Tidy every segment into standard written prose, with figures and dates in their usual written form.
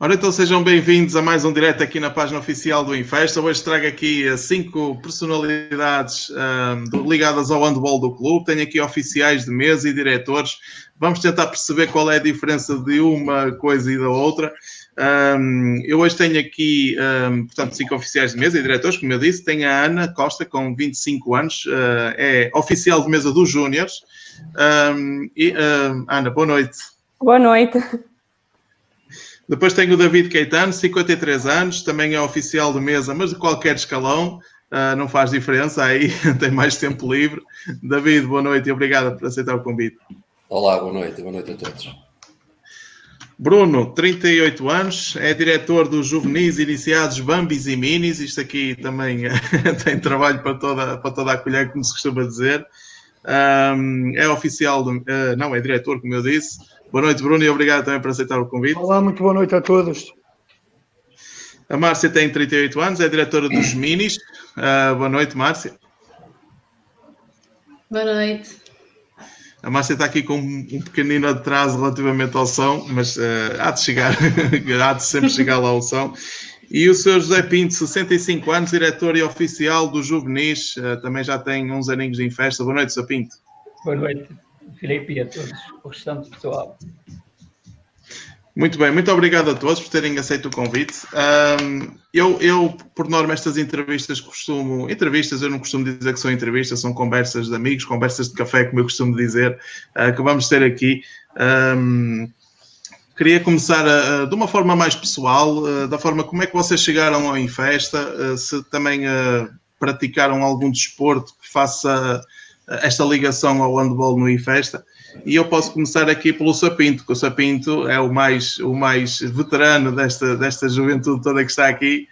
Ora, então sejam bem-vindos a mais um direto aqui na página oficial do Infesta. Hoje trago aqui 5 personalidades ligadas ao handball do clube. Tenho aqui oficiais de mesa e diretores. Vamos tentar perceber qual é a diferença de uma coisa e da outra. Eu hoje tenho aqui, portanto, 5 oficiais de mesa e diretores, como eu disse. Tenho a Ana Costa, com 25 anos, é oficial de mesa dos Júniores. Ana, boa noite. Boa noite. Depois tenho o David Caetano, 53 anos, também é oficial de mesa, mas de qualquer escalão, não faz diferença, aí tem mais tempo livre. David, boa noite e obrigado por aceitar o convite. Olá, boa noite a todos. Bruno, 38 anos, é diretor dos juvenis iniciados Bambis e Minis, isto aqui também tem trabalho para toda a colher, como se costuma dizer. É oficial, é diretor, como eu disse. Boa noite, Bruno, e obrigado também por aceitar o convite. Olá, muito boa noite a todos. A Márcia tem 38 anos, é diretora dos Minis. Boa noite, Márcia. Boa noite. A Márcia está aqui com um pequenino atraso relativamente ao som, mas há de chegar, há de sempre chegar lá ao som. E o Sr. José Pinto, 65 anos, diretor e oficial dos juvenis, também já tem uns aninhos em festa. Boa noite, Sr. Pinto. Boa noite, Filipe, e a todos, o restante pessoal. Muito bem, muito obrigado a todos por terem aceito o convite. Eu por norma, estas entrevistas eu não costumo dizer que são entrevistas, são conversas de amigos, conversas de café, como eu costumo dizer, que vamos ter aqui. Queria começar de uma forma mais pessoal, da forma como é que vocês chegaram ao Infesta, se também praticaram algum desporto que faça esta ligação ao handball no Infesta. E eu posso começar aqui pelo Sapinto, que o Sapinto é o mais veterano desta juventude toda que está aqui.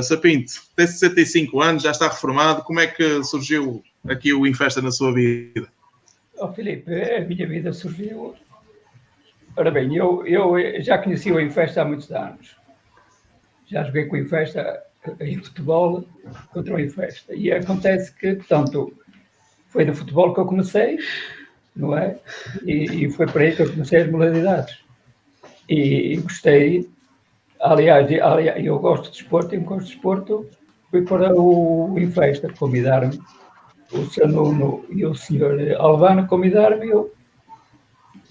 Sapinto, tem 65 anos, já está reformado. Como é que surgiu aqui o Infesta na sua vida? Filipe, a minha vida surgiu... Ora bem, eu já conheci o Infesta há muitos anos. Já joguei com o Infesta em futebol contra o Infesta. E acontece que, portanto, foi no futebol que eu comecei, não é? E foi para aí que eu comecei as modalidades. E gostei. Aliás, eu gosto de desporto, e gosto de desporto. Fui para o Infesta, convidaram-me. O Sr. Nuno e o Sr. Albano convidaram-me. Eu,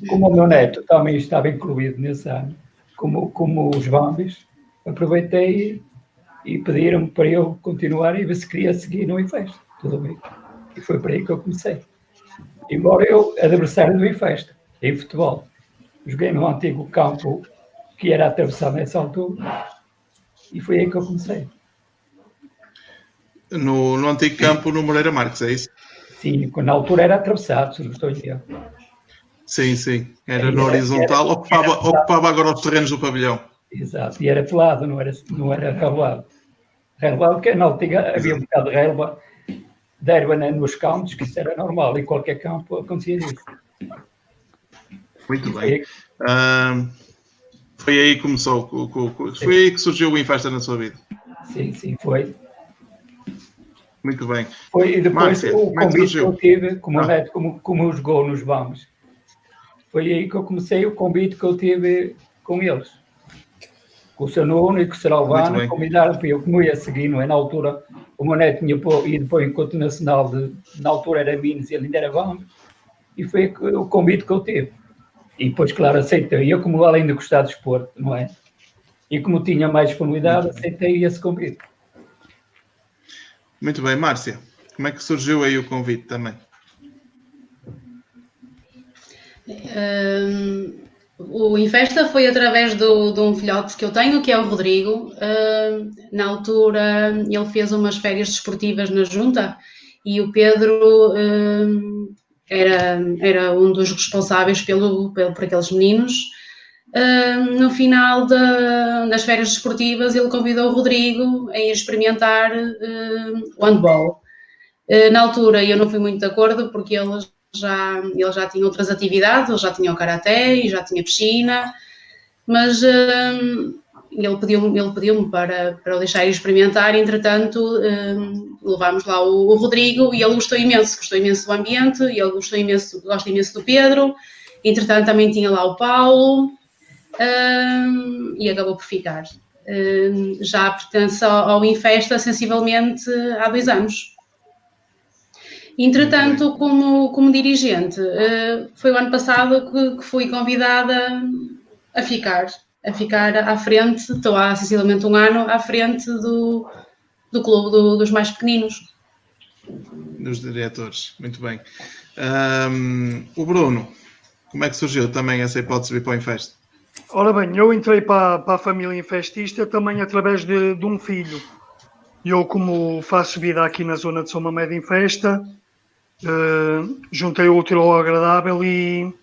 como o meu neto também estava incluído nesse ano, como os Bambis, aproveitei e pediram-me para eu continuar e ver se queria seguir no Infesta. Tudo bem. E foi por aí que eu comecei. Embora eu, adversário do Infesta, em futebol, joguei no antigo campo que era atravessado nessa altura e foi aí que eu comecei. No antigo campo no Moreira Marques, é isso? Sim, na altura era atravessado, se não estou a dizer. Sim. Era no horizontal, ocupava agora os terrenos do pavilhão. Exato, e era pelado, não era relevado. Relevado, porque na antiga havia um bocado de relva de erva nos campos, que isso era normal, em qualquer campo acontecia isso. Muito bem. Foi aí que começou, foi aí que surgiu o Infesta na sua vida? Sim, foi. Muito bem. Foi, e depois Márcia, o convite que eu tive, como o neto, como jogou nos Bambis, foi aí que eu comecei o convite que eu tive com eles. Com o Sr. Nuno e com o Sr. Albano, convidaram para eu, como ia seguir, não é? Na altura, o meu neto tinha ido para o Encontro Nacional, na altura era Minas e ele ainda era Bambis, e foi o convite que eu tive. E depois, claro, aceitei. Eu, como além de gostar de desporto, não é? E como tinha mais disponibilidade, aceitei esse convite. Muito bem, Márcia, como é que surgiu aí o convite também? O Infesta foi através de um filhote que eu tenho, que é o Rodrigo. Na altura, ele fez umas férias desportivas na junta e o Pedro era um dos responsáveis por aqueles meninos. No final das férias desportivas, ele convidou o Rodrigo a ir experimentar o handball. Na altura, eu não fui muito de acordo, porque ele já tinha outras atividades, ele já tinha o karaté e já tinha piscina, mas ele pediu-me para o deixar ir experimentar. Entretanto, levámos lá o Rodrigo e ele gostou imenso do ambiente, e ele gosta imenso do Pedro. Entretanto, também tinha lá o Paulo, e acabou por ficar. Já pertence ao Infesta sensivelmente há 2 anos. Entretanto, como dirigente, foi o ano passado que fui convidada a ficar à frente, estou há sensivelmente 1 ano à frente do clube dos mais pequeninos. Dos diretores, muito bem. O Bruno, como é que surgiu também essa hipótese de vir para o Infesta? Ora bem, eu entrei para a família infestista também através de um filho. Eu, como faço vida aqui na zona de São Mamede Infesta, juntei o útil ao agradável e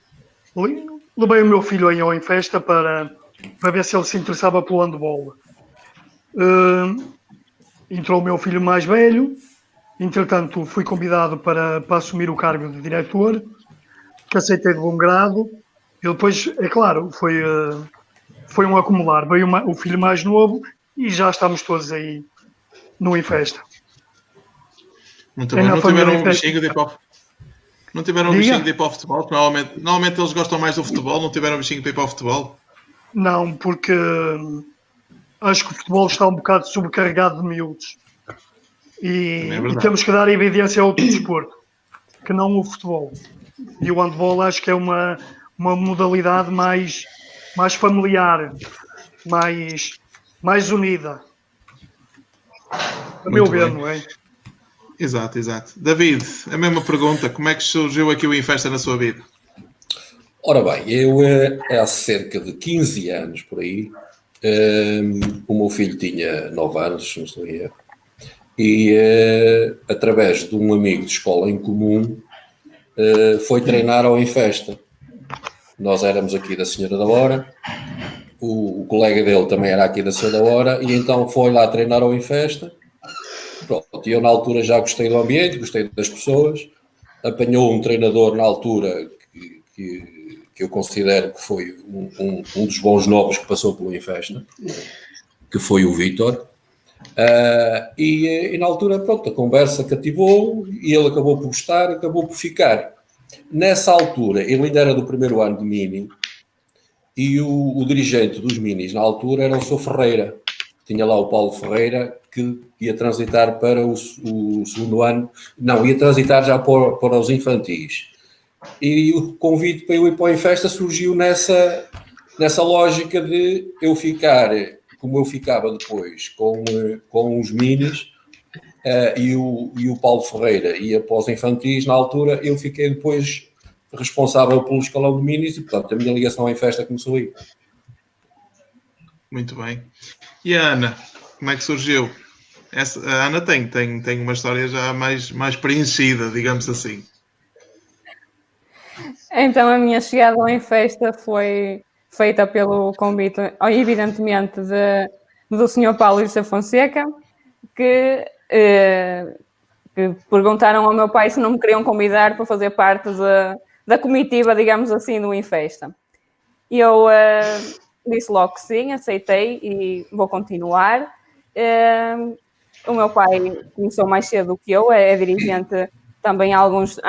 levei o meu filho aí ao Infesta para ver se ele se interessava pelo handball. Entrou o meu filho mais velho, entretanto fui convidado para assumir o cargo de diretor, que aceitei de bom grado. E depois, é claro, foi um acumular. Veio o filho mais novo e já estamos todos aí no Infesta. Muito bem. Não tiveram um bichinho de ir para Não tiveram um bichinho de ir para o futebol? Normalmente eles gostam mais do futebol. Não tiveram um bichinho de ir para o futebol? Não, porque acho que o futebol está um bocado sobrecarregado de miúdos. E temos que dar evidência a outro desporto, que não o futebol. E o handball acho que é uma modalidade mais familiar, mais unida. A meu ver, não é? Exato. David, a mesma pergunta. Como é que surgiu aqui o Infesta na sua vida? Ora bem, eu há cerca de 15 anos por aí, o meu filho tinha 9 anos, se não estou a erro, e através de um amigo de escola em comum foi treinar ao Infesta. Nós éramos aqui da Senhora da Hora, o colega dele também era aqui da Senhora da Hora, e então foi lá treinar ao Infesta. Pronto, e eu na altura já gostei do ambiente, gostei das pessoas, apanhou um treinador na altura que eu considero que foi um dos bons novos que passou pelo Infesta, que foi o Vítor. E na altura, pronto, a conversa cativou e ele acabou por gostar, acabou por ficar. Nessa altura, ele ainda era do primeiro ano de Mini e o dirigente dos Minis na altura era o Sr. Ferreira. Tinha lá o Paulo Ferreira que ia transitar para o segundo ano, não, ia transitar já para os infantis. E o convite para eu ir para o Infesta surgiu nessa lógica de eu ficar, como eu ficava depois com os Minis, e o Paulo Ferreira ia para os infantis na altura, eu fiquei depois responsável pelo escalão de Minis e, portanto, a minha ligação ao Infesta começou aí. Muito bem. E a Ana, como é que surgiu? A Ana tem uma história já mais preenchida, digamos assim. Então, a minha chegada ao Infesta foi feita pelo convite, evidentemente, do Sr. Paulo José Fonseca, que perguntaram ao meu pai se não me queriam convidar para fazer parte da comitiva, digamos assim, do Infesta. E eu disse logo que sim, aceitei e vou continuar. O meu pai começou mais cedo do que eu, é dirigente também há alguns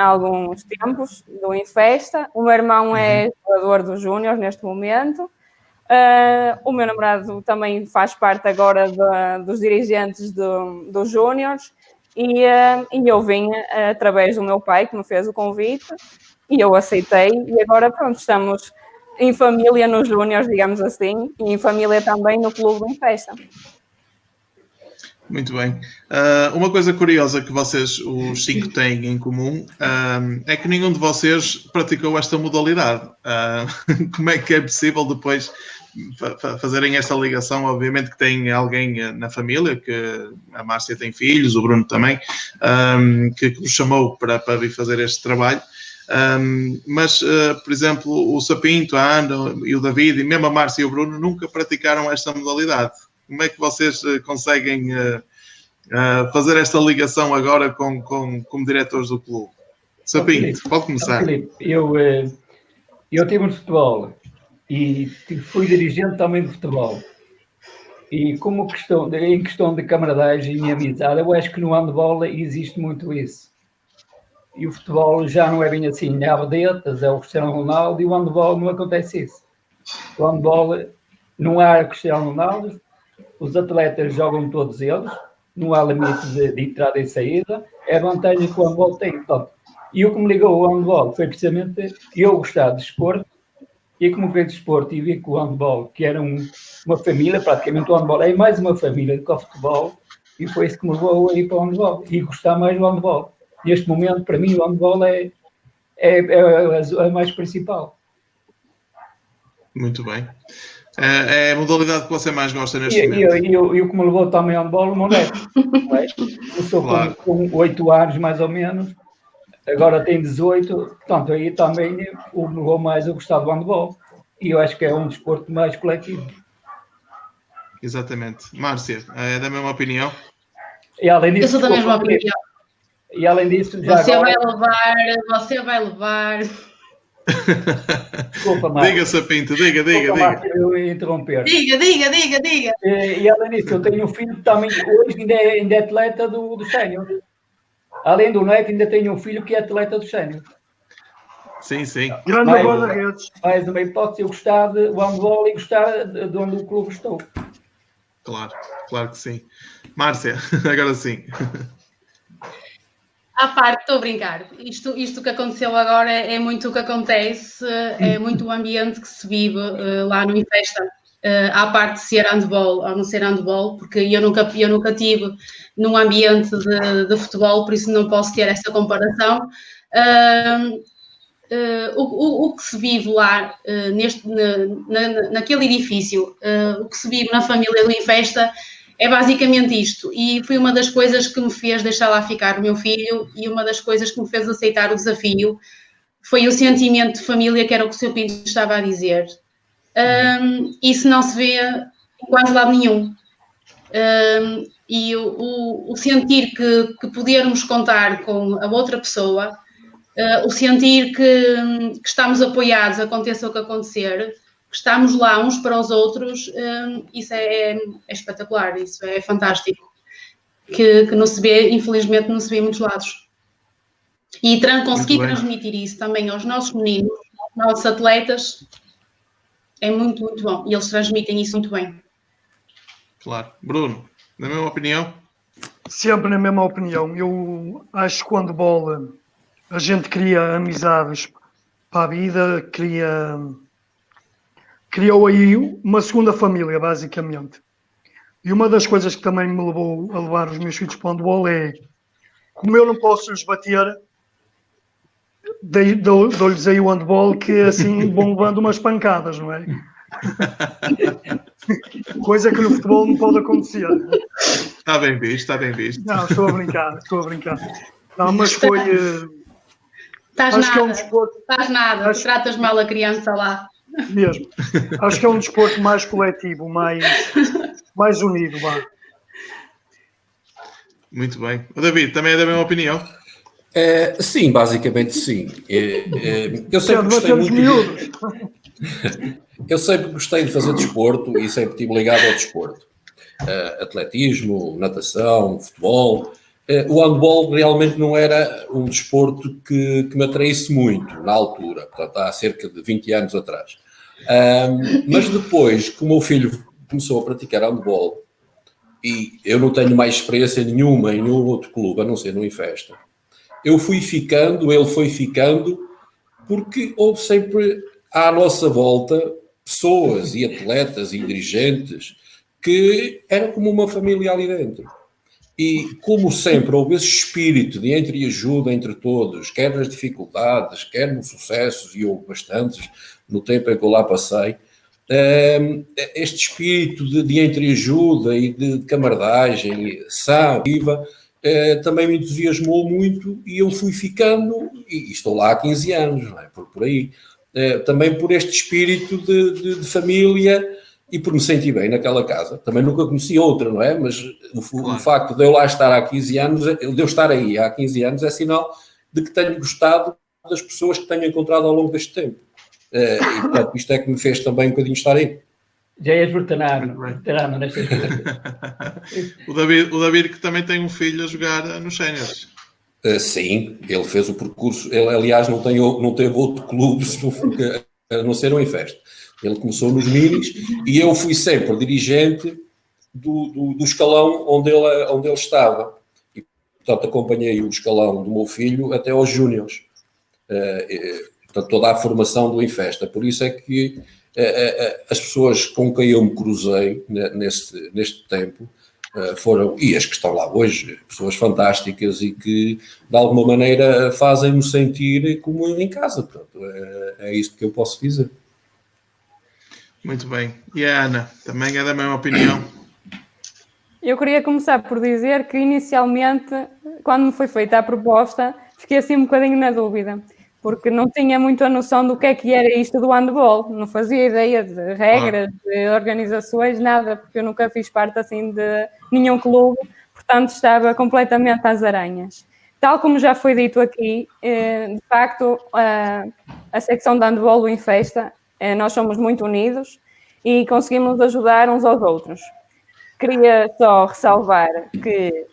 tempos do Infesta. O meu irmão é jogador dos Júniors neste momento. O meu namorado também faz parte agora dos dirigentes dos Júniors. E eu vim através do meu pai, que me fez o convite, e eu aceitei. E agora, pronto, estamos em família nos Júniors, digamos assim, e em família também no Clube do Infesta. Muito bem. Uma coisa curiosa que vocês, os 5, têm em comum é que nenhum de vocês praticou esta modalidade. Como é que é possível depois fazerem esta ligação? Obviamente que tem alguém na família, que a Márcia tem filhos, o Bruno também, que vos chamou para vir fazer este trabalho. Mas, por exemplo, o Sapinto, a Ana e o David, e mesmo a Márcia e o Bruno, nunca praticaram esta modalidade. Como é que vocês conseguem fazer esta ligação agora como diretores do clube? Sapinto, pode começar. Filipe, eu tive no futebol e fui dirigente também de futebol. E como em questão de camaradagem e amizade, eu acho que no handball existe muito isso. E o futebol já não é bem assim, há vedetas, é o Cristiano Ronaldo, e o handball não acontece isso. O handball não há Cristiano Ronaldo, os atletas jogam todos eles, não há limite de entrada e saída, é a vantagem que o handball tem. Portanto, e o que me ligou ao handball foi precisamente eu gostar de desporto, e como vejo desporto e vi que o handball, que era uma família, praticamente o handball é mais uma família do que o futebol, e foi isso que me levou a ir para o handball, e gostar mais do handball. Neste momento, para mim, o handball é a mais principal. Muito bem. É a modalidade que você mais gosta neste momento. E o que me levou também ao handball, o meu neto. Começou Claro. com 8 anos, mais ou menos, agora tem 18, portanto, aí também o me levou mais a gostar do handball. E eu acho que é um desporto mais coletivo. Exatamente. Márcia, é da mesma opinião? E além disso, Eu sou da mesma opinião. E além disso, já Você agora... vai levar. Desculpa, Marcos. Diga, Sapinto, diga. Eu ia interromper. Diga. E além disso, eu tenho um filho que também hoje ainda é atleta do sénior. Além do neto, ainda tenho um filho que é atleta do sénior. Sim. Grande guarda-redes. Mais uma hipótese, eu gostar do handball e gostar de onde o clube estou. Claro que sim. Márcia, agora sim. À parte, estou a brincar. Isto que aconteceu agora é muito o que acontece, é muito o ambiente que se vive lá no Infesta. À parte de ser handball ou não ser handball, porque eu nunca tive num ambiente de futebol, por isso não posso ter essa comparação. O que se vive lá naquele edifício, o que se vive na família do Infesta é basicamente isto, e foi uma das coisas que me fez deixar lá ficar o meu filho, e uma das coisas que me fez aceitar o desafio foi o sentimento de família, que era o que o Sr. Pinto estava a dizer. Isso não se vê em quase lado nenhum. E o sentir que podermos contar com a outra pessoa, o sentir que estamos apoiados, aconteça o que acontecer, que estamos lá uns para os outros, isso é espetacular, isso é fantástico, que não se vê, infelizmente não se vê em muitos lados. E conseguir transmitir isso também aos nossos meninos, aos nossos atletas, é muito, muito bom, e eles transmitem isso muito bem. Claro. Bruno, na mesma opinião? Sempre na mesma opinião. Eu acho que o handball, a gente cria amizades para a vida, criou aí uma segunda família, basicamente. E uma das coisas que também me levou a levar os meus filhos para o handball é, como eu não posso lhes bater, dou-lhes aí o handball, que assim vão levando umas pancadas, não é? Coisa que no futebol não pode acontecer. Está bem visto. Não, estou a brincar. Não, mas foi... Estás nada, tu tratas mal a criança lá. Mesmo. Acho que é um desporto mais coletivo, mais unido, vá. Muito bem. O David, também é da mesma opinião? Sim, basicamente sim. Eu sempre gostei muito eu sempre gostei de fazer desporto e sempre estive ligado ao desporto. Atletismo, natação, futebol. O handball realmente não era um desporto que me atraísse muito na altura, portanto há cerca de 20 anos atrás. Mas depois que o meu filho começou a praticar handball, e eu não tenho mais experiência nenhuma em nenhum outro clube, a não ser no Infesta, eu fui ficando, ele foi ficando, porque houve sempre à nossa volta pessoas e atletas e dirigentes que eram como uma família ali dentro. E como sempre houve esse espírito de entreajuda entre todos, quer nas dificuldades, quer nos sucessos, e houve bastantes no tempo em que eu lá passei, este espírito de entreajuda e de camaradagem sã, viva, também me entusiasmou muito, e eu fui ficando, e estou lá há 15 anos, não é? Por aí. Também por este espírito de família, e por me sentir bem naquela casa. Também nunca conheci outra, não é? Mas o facto de eu lá estar há 15 anos, de eu estar aí há 15 anos, é sinal de que tenho gostado das pessoas que tenho encontrado ao longo deste tempo. E, portanto, isto é que me fez também um bocadinho estar aí. Já és veterano nestas coisas. O David, que também tem um filho a jogar nos séniores. Sim, ele fez o percurso. Ele, aliás, não teve outro clube a não ser o Infesta. Ele começou nos minis e eu fui sempre dirigente do escalão onde ele estava. E, portanto, acompanhei o escalão do meu filho até aos júniores. Portanto, toda a formação do Infesta. Por isso é que as pessoas com quem eu me cruzei neste tempo foram, e as que estão lá hoje, pessoas fantásticas e que, de alguma maneira, fazem-me sentir como em casa. Portanto, é isto que eu posso dizer. Muito bem. E a Ana, também é da mesma opinião? Eu queria começar por dizer que, inicialmente, quando me foi feita a proposta, fiquei assim um bocadinho na dúvida, porque não tinha muito a noção do que era isto do handball, não fazia ideia de regras, de organizações, nada, porque eu nunca fiz parte assim de nenhum clube, portanto estava completamente às aranhas. Tal como já foi dito aqui, de facto, a secção de handball do Infesta, nós somos muito unidos e conseguimos ajudar uns aos outros. Queria só ressalvar que,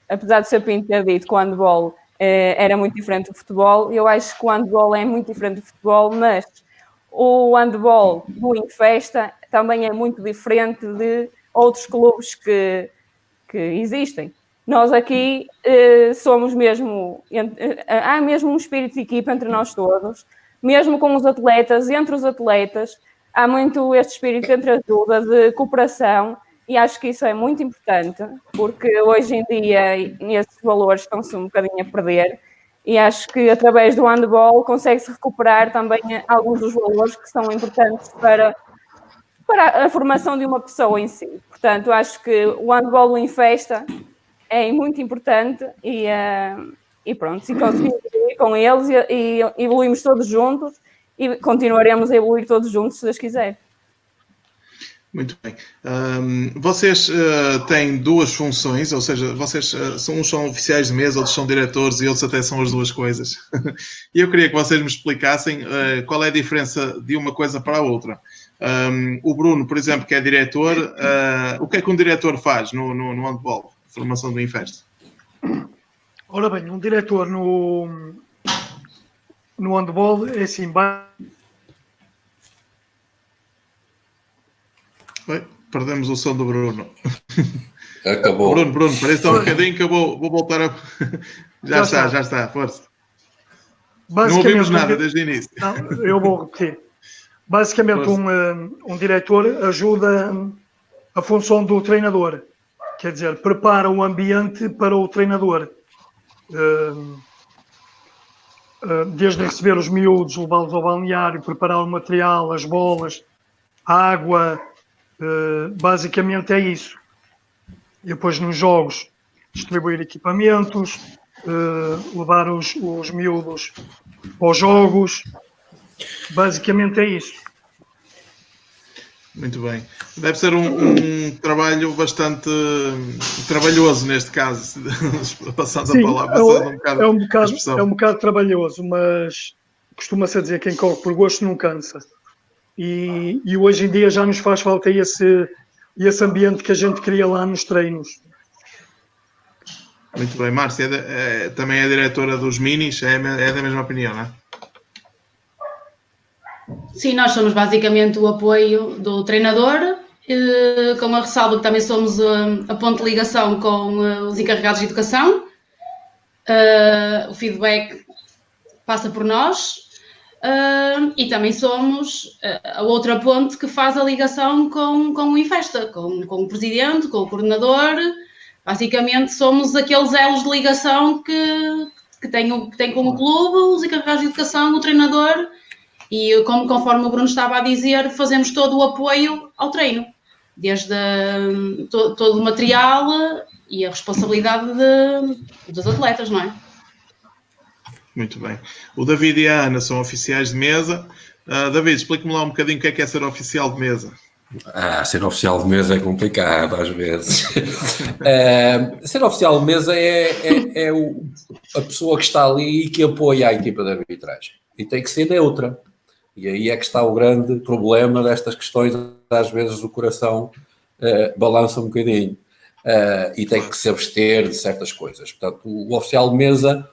apesar de ser Pinto ter dito que o handball era muito diferente do futebol, eu acho que o handball é muito diferente do futebol, mas o handball do Infesta também é muito diferente de outros clubes que existem. Nós aqui somos mesmo... há mesmo um espírito de equipa entre nós todos, mesmo com os atletas, entre os atletas, há muito este espírito entre ajuda, de cooperação, e acho que isso é muito importante, porque hoje em dia esses valores estão-se um bocadinho a perder, e acho que através do handball consegue-se recuperar também alguns dos valores que são importantes para a formação de uma pessoa em si. Portanto, acho que o handball em festa é muito importante e pronto, se conseguimos ir com eles e evoluímos todos juntos e continuaremos a evoluir todos juntos, se Deus quiser. Muito bem. Vocês têm duas funções, ou seja, vocês uns são oficiais de mesa, outros são diretores e outros até são as duas coisas. E eu queria que vocês me explicassem qual é a diferença de uma coisa para a outra. O Bruno, por exemplo, que é diretor, o que é que um diretor faz no handball, formação do Infesta? Ora bem, um diretor no handball é assim... Oi, perdemos o som do Bruno. Acabou. Bruno, parece só um bocadinho que eu vou voltar a... Já está, força. Não ouvimos nada desde o início. Não, eu vou repetir. Basicamente, um diretor ajuda a função do treinador. Quer dizer, prepara o ambiente para o treinador. Desde receber os miúdos, levá-los ao balneário, preparar o material, as bolas, a água... basicamente é isso. E depois nos jogos distribuir equipamentos, levar os miúdos aos jogos, basicamente é isso. Muito bem. Deve ser um trabalho bastante trabalhoso neste caso, passando a palavra, é um bocado trabalhoso, mas costuma-se dizer que quem corre por gosto não cansa. E hoje em dia já nos faz falta esse ambiente que a gente cria lá nos treinos. Muito bem. Márcia, também é diretora dos minis, é da mesma opinião, não é? Sim, nós somos basicamente o apoio do treinador, com a ressalva que também somos a ponte de ligação com os encarregados de educação. O feedback passa por nós. E também somos a outra ponte que faz a ligação com o Infesta, com o presidente, com o coordenador. Basicamente somos aqueles elos de ligação que tem com o clube, os encarregados de educação, o treinador, e conforme o Bruno estava a dizer, fazemos todo o apoio ao treino, desde todo o material e a responsabilidade dos atletas, não é? Muito bem. O David e a Ana são oficiais de mesa. David, explique-me lá um bocadinho o que é ser oficial de mesa. Ser oficial de mesa é complicado às vezes. Ser oficial de mesa é a pessoa que está ali e que apoia a equipa de arbitragem. E tem que ser neutra. E aí é que está o grande problema destas questões. Às vezes o coração balança um bocadinho. E tem que se abster de certas coisas. Portanto, o oficial de mesa...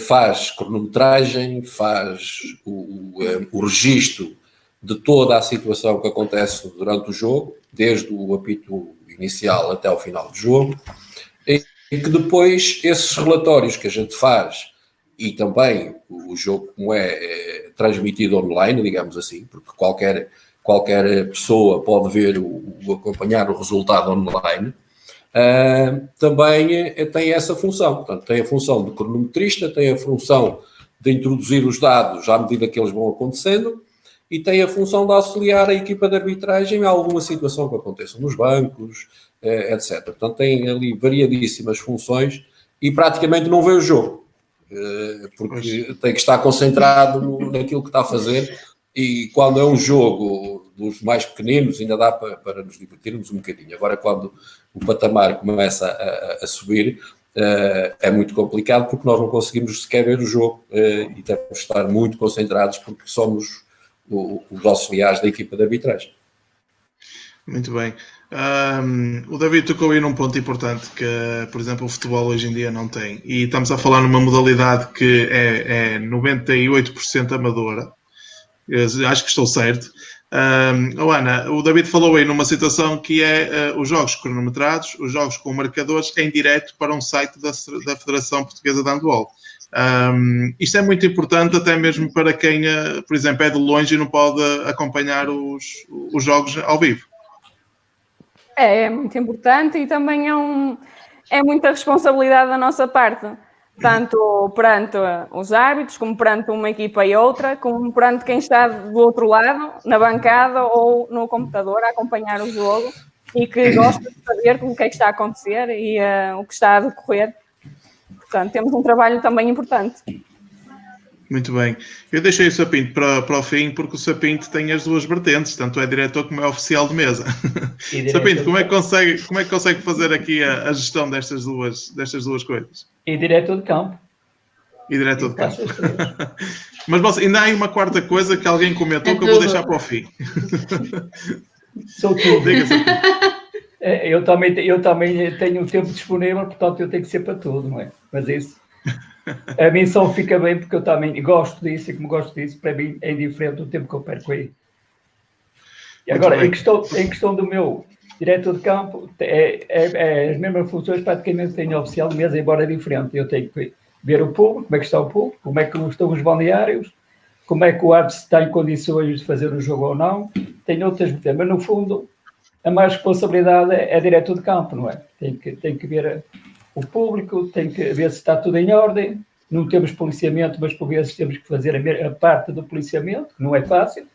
faz cronometragem, faz o registro de toda a situação que acontece durante o jogo, desde o apito inicial até ao final do jogo, e que depois esses relatórios que a gente faz e também o jogo como é transmitido online, digamos assim, porque qualquer pessoa pode ver acompanhar o resultado online, também tem essa função. Portanto, tem a função de cronometrista, tem a função de introduzir os dados à medida que eles vão acontecendo e tem a função de auxiliar a equipa de arbitragem em alguma situação que aconteça nos bancos, etc. Portanto, tem ali variadíssimas funções e praticamente não vê o jogo, porque tem que estar concentrado naquilo que está a fazer, e quando é um jogo dos mais pequeninos ainda dá para nos divertirmos um bocadinho. Agora, quando o patamar começa a subir, é muito complicado, porque nós não conseguimos sequer ver o jogo e temos que estar muito concentrados, porque somos os auxiliares da equipa de arbitragem. Muito bem. O David tocou aí num ponto importante que, por exemplo, o futebol hoje em dia não tem. E estamos a falar numa modalidade que é 98% amadora. Acho que estou certo. Ana, o David falou aí numa situação que é os jogos cronometrados, os jogos com marcadores em direto para um site da Federação Portuguesa de Handball. Isto é muito importante até mesmo para quem, por exemplo, é de longe e não pode acompanhar os jogos ao vivo. É muito importante e também é muita responsabilidade da nossa parte, tanto perante os árbitros, como perante uma equipa e outra, como perante quem está do outro lado, na bancada ou no computador, a acompanhar o jogo e que gosta de saber o que é que está a acontecer e o que está a decorrer. Portanto, temos um trabalho também importante. Muito bem. Eu deixei o Sapinto para o fim, porque o Sapinto tem as duas vertentes, tanto é diretor como é oficial de mesa. Sapinto, como é que consegue fazer aqui a gestão destas duas coisas? E diretor de campo. E diretor de campo. Mas ainda há uma quarta coisa que alguém comentou que eu vou deixar para o fim. Sou tudo. Diga, Sapinto. Eu também tenho um tempo disponível, portanto eu tenho que ser para tudo, não é? Mas isso, a mim só fica bem porque eu também gosto disso, e como gosto disso, para mim é indiferente o tempo que eu perco aí. E agora, em questão do meu diretor de campo, é as mesmas funções praticamente tenho oficial de mesa, embora diferente. Eu tenho que ver o público, como é que está o público, como é que estão os balneários, como é que o árbitro está em condições de fazer o jogo ou não. Tenho outras, mas no fundo a mais responsabilidade é diretor de campo, não é? Tem que ver o público, tem que ver se está tudo em ordem. Não temos policiamento, mas por vezes temos que fazer a parte do policiamento, que não é fácil.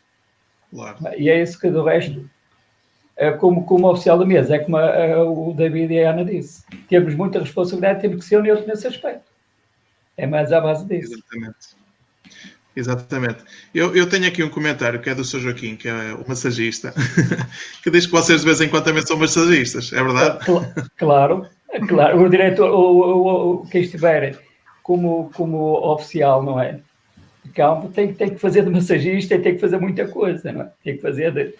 Claro. E é isso que do resto, como oficial da mesa, é como o David e a Ana disse. Temos muita responsabilidade, temos que ser neutros nesse aspecto. É mais à base disso. Exatamente. Eu tenho aqui um comentário que é do Sr. Joaquim, que é o massagista, que diz que vocês de vez em quando também são massagistas, é verdade? Claro. O diretor, quem estiver como oficial, não é? De campo, tem que fazer de massagista e tem que fazer muita coisa, não é? Tem que fazer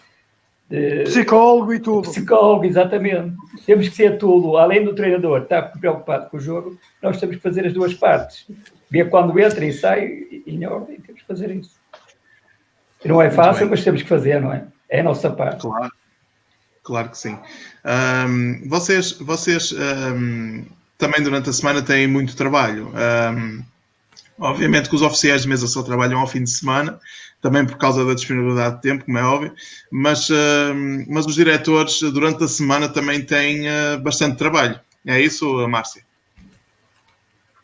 de psicólogo e tudo. Psicólogo, exatamente. Temos que ser tudo, além do treinador estar preocupado com o jogo, nós temos que fazer as duas partes. Ver quando entra e sai em ordem, temos que fazer isso. Não é fácil, mas temos que fazer, não é? É a nossa parte. Claro que sim. Vocês também durante a semana têm muito trabalho. Obviamente que os oficiais de mesa só trabalham ao fim de semana, também por causa da disponibilidade de tempo, como é óbvio, mas os diretores durante a semana também têm bastante trabalho. É isso, Márcia?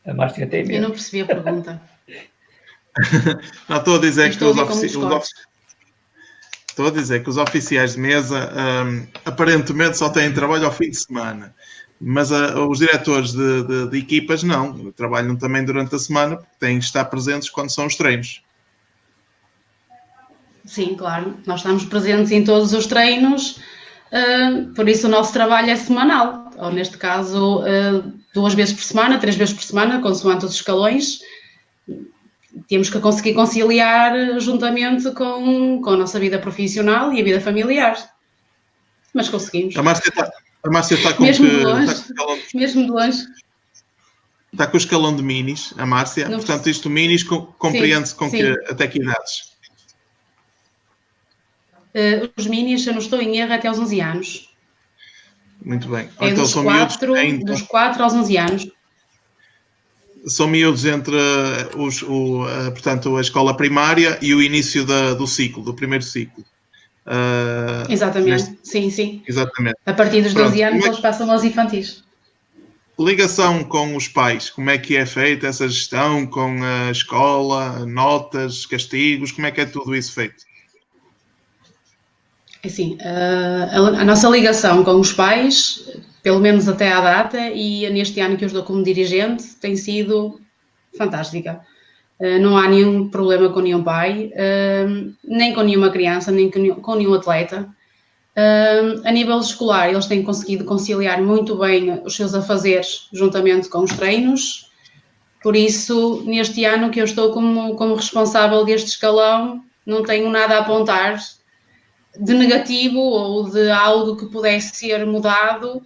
A Márcia tem medo. Eu não percebi a pergunta. Não, estou a dizer que os oficiais de mesa aparentemente só têm trabalho ao fim de semana, mas os diretores de equipas não, trabalham também durante a semana, porque têm que estar presentes quando são os treinos. Sim, claro. Nós estamos presentes em todos os treinos, por isso o nosso trabalho é semanal, ou neste caso 2 vezes por semana, 3 vezes por semana, consoante os escalões. Temos que conseguir conciliar juntamente com a nossa vida profissional e a vida familiar. Mas conseguimos. A Márcia está com mesmo de longe. Está com o escalão de minis, a Márcia. Portanto, isto minis compreende-se com até que idades? os minis, se eu não estou em erro, até aos 11 anos. Muito bem. É Então dos 4 aos 11 anos. São miúdos entre portanto, a escola primária e o início do primeiro ciclo. Exatamente, sim. Exatamente. A partir dos 12 anos Como eles passam aos infantis. ligação com os pais, como é que é feita essa gestão com a escola, notas, castigos, como é que é tudo isso feito? Assim, a nossa ligação com os pais, pelo menos até à data, e neste ano que eu estou como dirigente, tem sido fantástica. Não há nenhum problema com nenhum pai, nem com nenhuma criança, nem com nenhum atleta. A nível escolar, eles têm conseguido conciliar muito bem os seus afazeres juntamente com os treinos. Por isso, neste ano que eu estou como responsável deste escalão, não tenho nada a apontar de negativo ou de algo que pudesse ser mudado.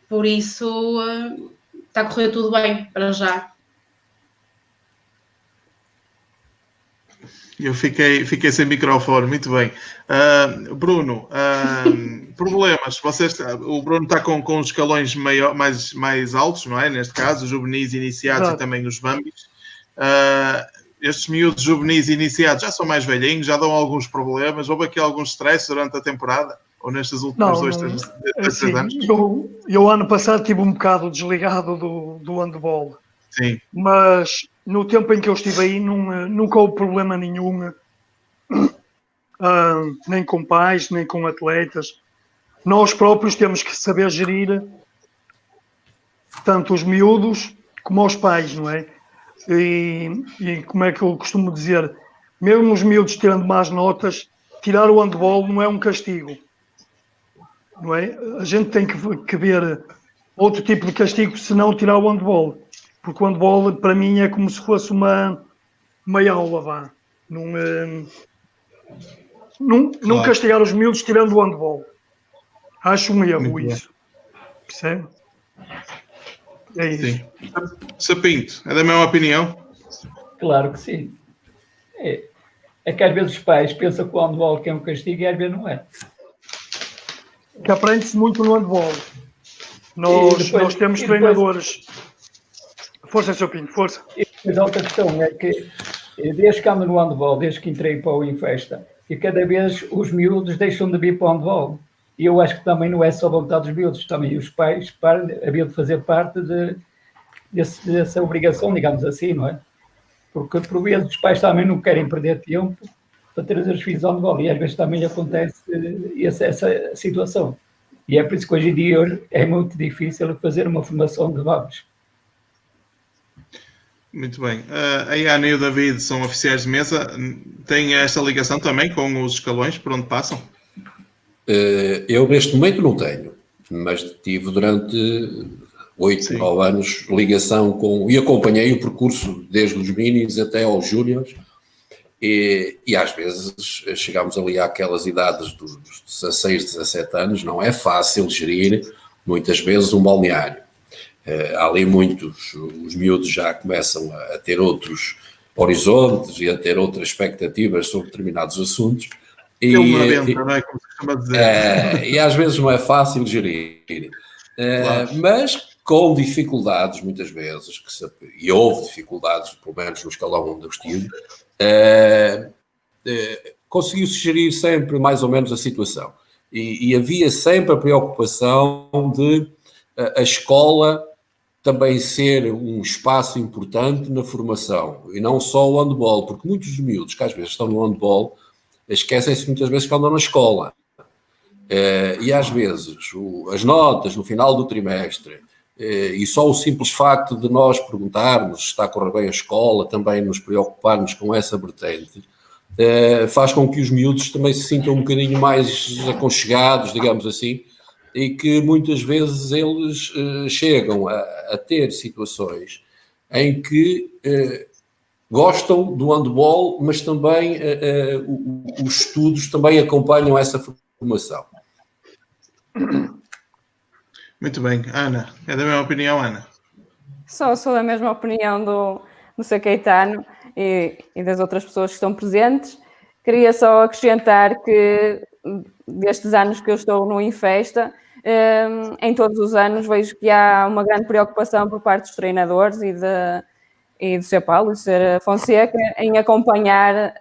Por isso, está a correr tudo bem para já. Eu fiquei sem microfone, muito bem. Bruno, problemas. O Bruno está com os escalões mais altos, não é? Neste caso, os juvenis iniciados e também os bambis. Estes miúdos juvenis iniciados já são mais velhinhos, já dão alguns problemas. Houve aqui alguns stress durante a temporada? Ou nestes últimos três anos? Eu ano passado tive um bocado desligado do handball. Sim. Mas no tempo em que eu estive aí nunca houve problema nenhum, nem com pais, nem com atletas. Nós próprios temos que saber gerir tanto os miúdos como os pais, não é? E como é que eu costumo dizer, mesmo os miúdos tirando más notas, tirar o handball não é um castigo, não é? A gente tem que ver outro tipo de castigo se não tirar o handball. Porque o handball, para mim, é como se fosse uma aula, vá. Não castigar os miúdos tirando o handball. Acho um erro isso. Percebe? É isso. Sim. Sapinto, é da mesma opinião? Claro que sim. É que às vezes os pais pensam que o handball que é um castigo e às vezes não é. Que aprende-se muito no handball. Nós temos treinadores... Força, Sr. Pinto, força. E depois a outra questão é que, desde que ando no handball, desde que entrei para o Infesta, e cada vez os miúdos deixam de vir para o handball. E eu acho que também não é só vontade dos miúdos, também os pais haviam de fazer parte dessa obrigação, digamos assim, não é? Porque por vezes os pais também não querem perder tempo para trazer os filhos ao handball, e às vezes também acontece essa situação. E é por isso que hoje em dia é muito difícil fazer uma formação de vagos. Muito bem. A Ana e o David são oficiais de mesa. Têm esta ligação também com os escalões por onde passam? Eu neste momento não tenho, mas tive durante 8, 9 anos ligação e acompanhei o percurso desde os minis até aos júniores e às vezes chegámos ali àquelas idades dos 16, 17 anos, não é fácil gerir muitas vezes um balneário. Há ali os miúdos já começam a ter outros horizontes e a ter outras expectativas sobre determinados assuntos. Não é como se costuma dizer. E às vezes não é fácil gerir. Claro. Mas com dificuldades, muitas vezes, e houve dificuldades, pelo menos no escalão onde eu estive, conseguiu-se gerir sempre mais ou menos a situação. E havia sempre a preocupação de a escola também ser um espaço importante na formação, e não só o handball, porque muitos dos miúdos que às vezes estão no handball esquecem-se muitas vezes que andam na escola. E às vezes as notas no final do trimestre, e só o simples facto de nós perguntarmos se está a correr bem a escola, também nos preocuparmos com essa vertente, faz com que os miúdos também se sintam um bocadinho mais aconchegados, digamos assim, e que muitas vezes eles chegam a ter situações em que gostam do handball, mas também os estudos também acompanham essa formação. Muito bem. Ana, é da mesma opinião, Ana? Sou da mesma opinião do Sr. Caetano e das outras pessoas que estão presentes. Queria só acrescentar que destes anos que eu estou no Infesta, em todos os anos vejo que há uma grande preocupação por parte dos treinadores e do Sr. Paulo e do Sr. Fonseca em acompanhar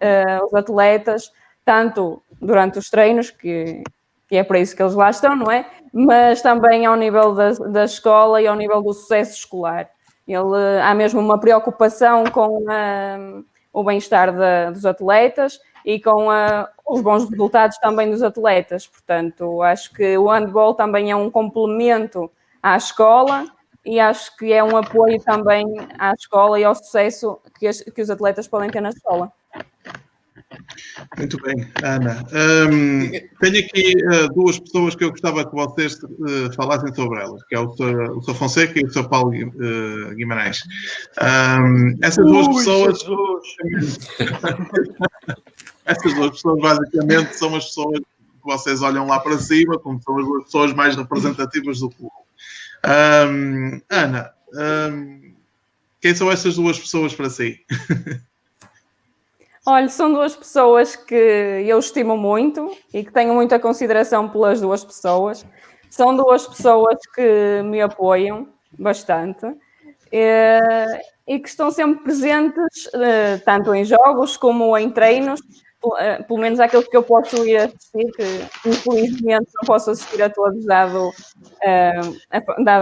os atletas, tanto durante os treinos, que é para isso que eles lá estão, não é? Mas também ao nível da escola e ao nível do sucesso escolar. Há mesmo uma preocupação com o bem-estar dos atletas e com os bons resultados também dos atletas. Portanto, acho que o handball também é um complemento à escola e acho que é um apoio também à escola e ao sucesso que os atletas podem ter na escola. Muito bem, Ana. Tenho aqui duas pessoas que eu gostava que vocês falassem sobre elas, que é o Sr. Fonseca e o Sr. Paulo Guimarães. Essas duas pessoas... Essas duas pessoas, basicamente, são as pessoas que vocês olham lá para cima, como são as duas pessoas mais representativas do clube. Ana, quem são essas duas pessoas para si? Olha, são duas pessoas que eu estimo muito e que tenho muita consideração pelas duas pessoas. São duas pessoas que me apoiam bastante e que estão sempre presentes, tanto em jogos como em treinos, pelo menos aqueles que eu posso ir assistir, que infelizmente não posso assistir a todos, dada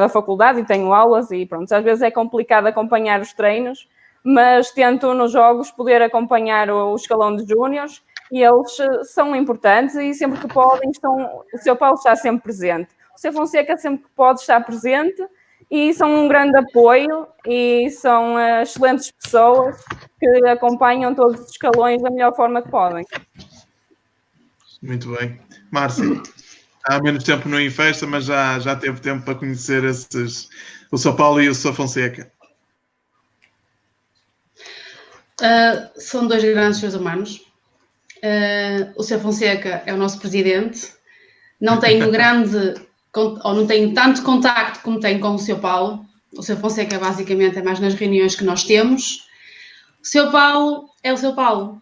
a faculdade e tenho aulas e pronto, às vezes é complicado acompanhar os treinos, mas tento nos jogos poder acompanhar o escalão de júniores e eles são importantes e sempre que podem o Sr. Paulo está sempre presente. O Sr. Fonseca sempre que pode estar presente e são um grande apoio e são excelentes pessoas que acompanham todos os escalões da melhor forma que podem. Muito bem. Márcia, há menos tempo no Infesta, mas já teve tempo para conhecer o Sr. Paulo e o Sr. Fonseca. São dois grandes seres humanos. O Sr. Fonseca é o nosso presidente. Não tenho não tenho tanto contacto como tenho com o Sr. Paulo. O Sr. Fonseca basicamente é mais nas reuniões que nós temos. O Sr. Paulo é o Sr. Paulo.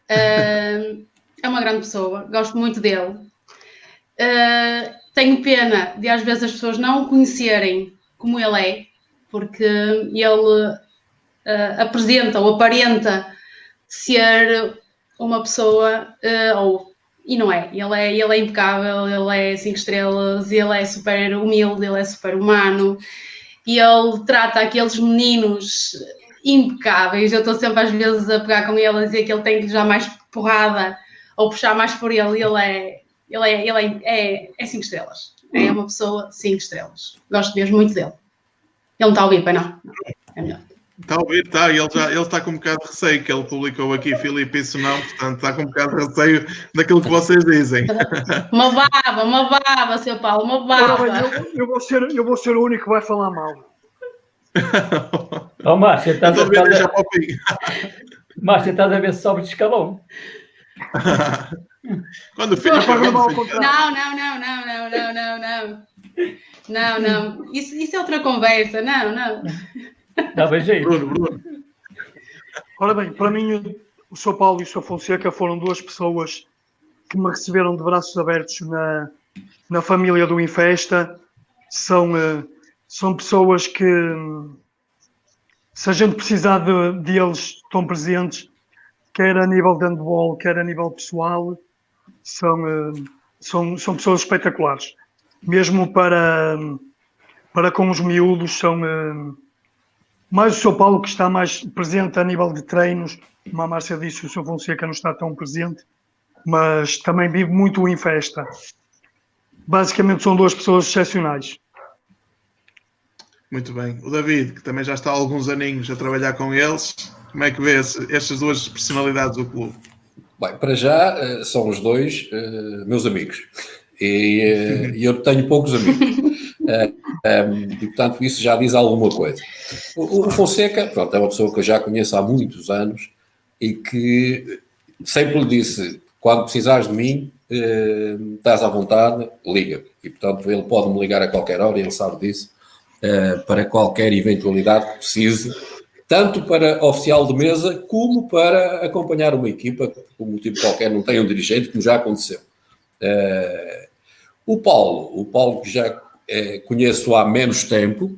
É uma grande pessoa, gosto muito dele. Tenho pena de às vezes as pessoas não o conhecerem como ele é, porque ele apresenta ou aparenta ser uma pessoa, e não é. Ele é impecável, ele é 5 estrelas, ele é super humilde, ele é super humano e ele trata aqueles meninos impecáveis. Eu estou sempre às vezes a pegar com ele a dizer que ele tem que lhe dar mais porrada ou puxar mais por ele e ele é 5 estrelas. É uma pessoa 5 estrelas. Gosto mesmo muito dele. Ele não está a ouvir, pai, não? É melhor. Está a ouvir, está. Ele está com um bocado de receio, que ele publicou aqui, Filipe, isso não, portanto está com um bocado de receio daquilo que vocês dizem. Uma baba, Sr. Paulo, uma baba. Eu vou ser o único que vai falar mal. Oh, Márcia, estás a ver se sobe de escalão. Quando o filho... Não. Isso é outra conversa. Não. Dá bem jeito. Bruno. Ora bem, para mim, o Sr. Paulo e o Sr. Fonseca foram duas pessoas que me receberam de braços abertos na família do Infesta. São pessoas que, se a gente precisar deles, estão presentes, quer a nível de handball, quer a nível pessoal. São pessoas espetaculares. Mesmo para com os miúdos, são... mais o Sr. Paulo, que está mais presente a nível de treinos, como a Márcia disse, o Sr. Fonseca não está tão presente, mas também vive muito em festa. Basicamente são duas pessoas excepcionais. Muito bem. O David, que também já está há alguns aninhos a trabalhar com eles, como é que vê estas duas personalidades do clube? Bem, para já são os dois meus amigos. E eu tenho poucos amigos. E portanto isso já diz alguma coisa. O Fonseca, pronto, é uma pessoa que eu já conheço há muitos anos e que sempre lhe disse: quando precisares de mim, estás à vontade, liga. E portanto ele pode me ligar a qualquer hora, ele sabe disso, para qualquer eventualidade que precise, tanto para oficial de mesa como para acompanhar uma equipa, que por um motivo qualquer não tem um dirigente, como já aconteceu. O Paulo que já conheço há menos tempo,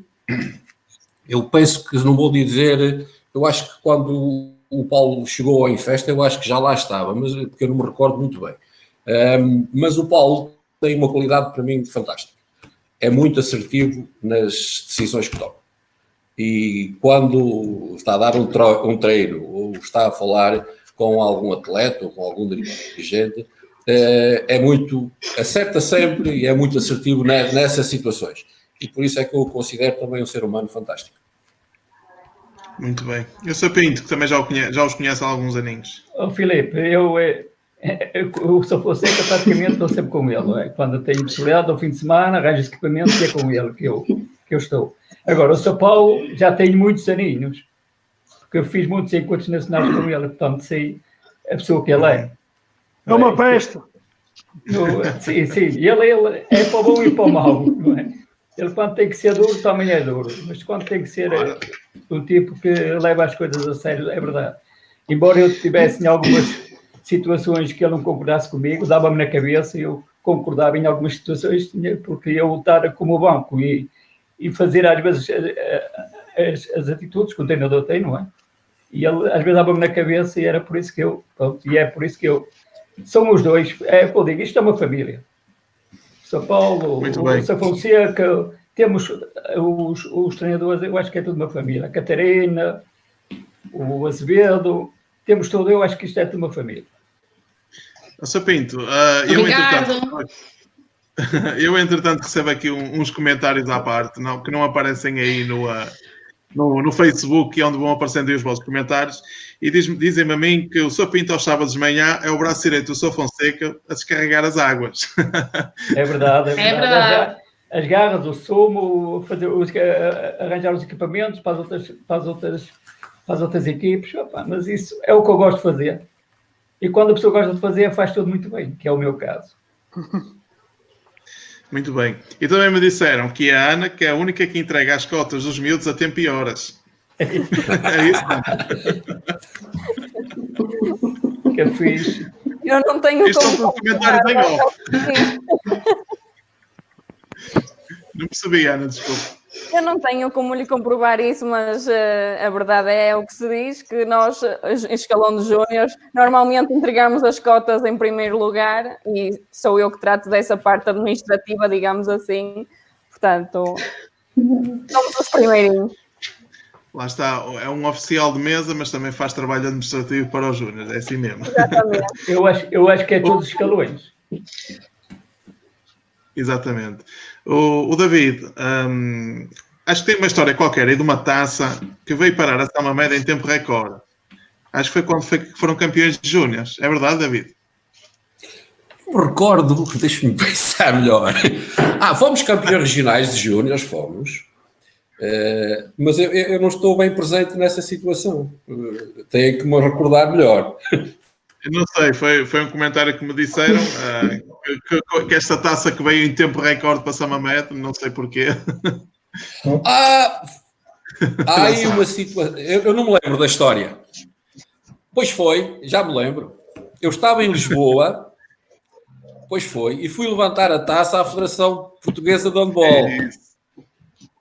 eu penso que, não vou dizer, eu acho que quando o Paulo chegou ao Infesta, eu acho que já lá estava, mas porque eu não me recordo muito bem. Mas o Paulo tem uma qualidade para mim fantástica. É muito assertivo nas decisões que toma. E quando está a dar um treino ou está a falar com algum atleta ou com algum dirigente, acerta sempre e é muito assertivo nessas situações. E por isso é que eu o considero também um ser humano fantástico. Muito bem. Eu sou Pinto, que também já os conheço há alguns aninhos. Filipe, eu sou Fonseca, praticamente estou sempre com ele. Não é? Quando tenho possibilidade, ao fim de semana, arranjo equipamento e é com ele que eu estou. Agora, o São Paulo já tenho muitos aninhos, porque eu fiz muitos encontros nacionais com ele, portanto sei a pessoa que ele é. É uma peste. Sim. Ele é para o bom e para o mau, não é? Ele, quando tem que ser duro, também é duro. Mas quando tem que ser um tipo que leva as coisas a sério, é verdade. Embora eu tivesse em algumas situações que ele não concordasse comigo, dava-me na cabeça, eu concordava em algumas situações, porque eu lutar como banco e fazer, às vezes, as atitudes que o treinador tem, não é? E ele, às vezes, dava-me na cabeça e era por isso que eu... Pronto, e é por isso que eu... São os dois. É o que eu digo, isto é uma família. São Paulo, o São Fonseca, temos os treinadores, eu acho que é tudo uma família. A Catarina, o Azevedo, temos tudo, eu acho que isto é tudo uma família. Sr. Pinto, eu entretanto recebo aqui uns comentários à parte, que não aparecem aí no Facebook, onde vão aparecendo aí os vossos comentários, e dizem-me a mim que o Sr. Pinto aos sábados de manhã é o braço direito do Sr. Fonseca a descarregar as águas. É verdade. As garras, o sumo, arranjar os equipamentos para as outras equipes, opa, mas isso é o que eu gosto de fazer. E quando a pessoa gosta de fazer, faz tudo muito bem, que é o meu caso. Muito bem. E também me disseram que a Ana, que é a única que entrega as cotas dos miúdos a tempo e horas. É isso? Que eu fiz. Eu não tenho como comentários em off. Não percebi, Ana, desculpa. Eu não tenho como lhe comprovar isso, mas a verdade é o que se diz, que nós, escalão de júniores, normalmente entregamos as cotas em primeiro lugar e sou eu que trato dessa parte administrativa, digamos assim. Portanto, somos os primeirinhos. Lá está, é um oficial de mesa, mas também faz trabalho administrativo para os júniores, é assim mesmo. Exatamente. Eu acho que é todos os escalões. Exatamente. O David, acho que tem uma história qualquer aí de uma taça que veio parar a São Mamede em tempo recorde. Acho que foi quando foram campeões de júniores. É verdade, David? Recordo, deixa-me pensar melhor. Fomos campeões regionais de júniores, fomos. Mas eu não estou bem presente nessa situação. Tenho que me recordar melhor. Eu não sei, foi um comentário que me disseram que esta taça que veio em tempo recorde para São Mamede, não sei porquê. Há aí uma situação. Eu não me lembro da história. Pois foi, já me lembro. Eu estava em Lisboa, pois foi, e fui levantar a taça à Federação Portuguesa de Handball.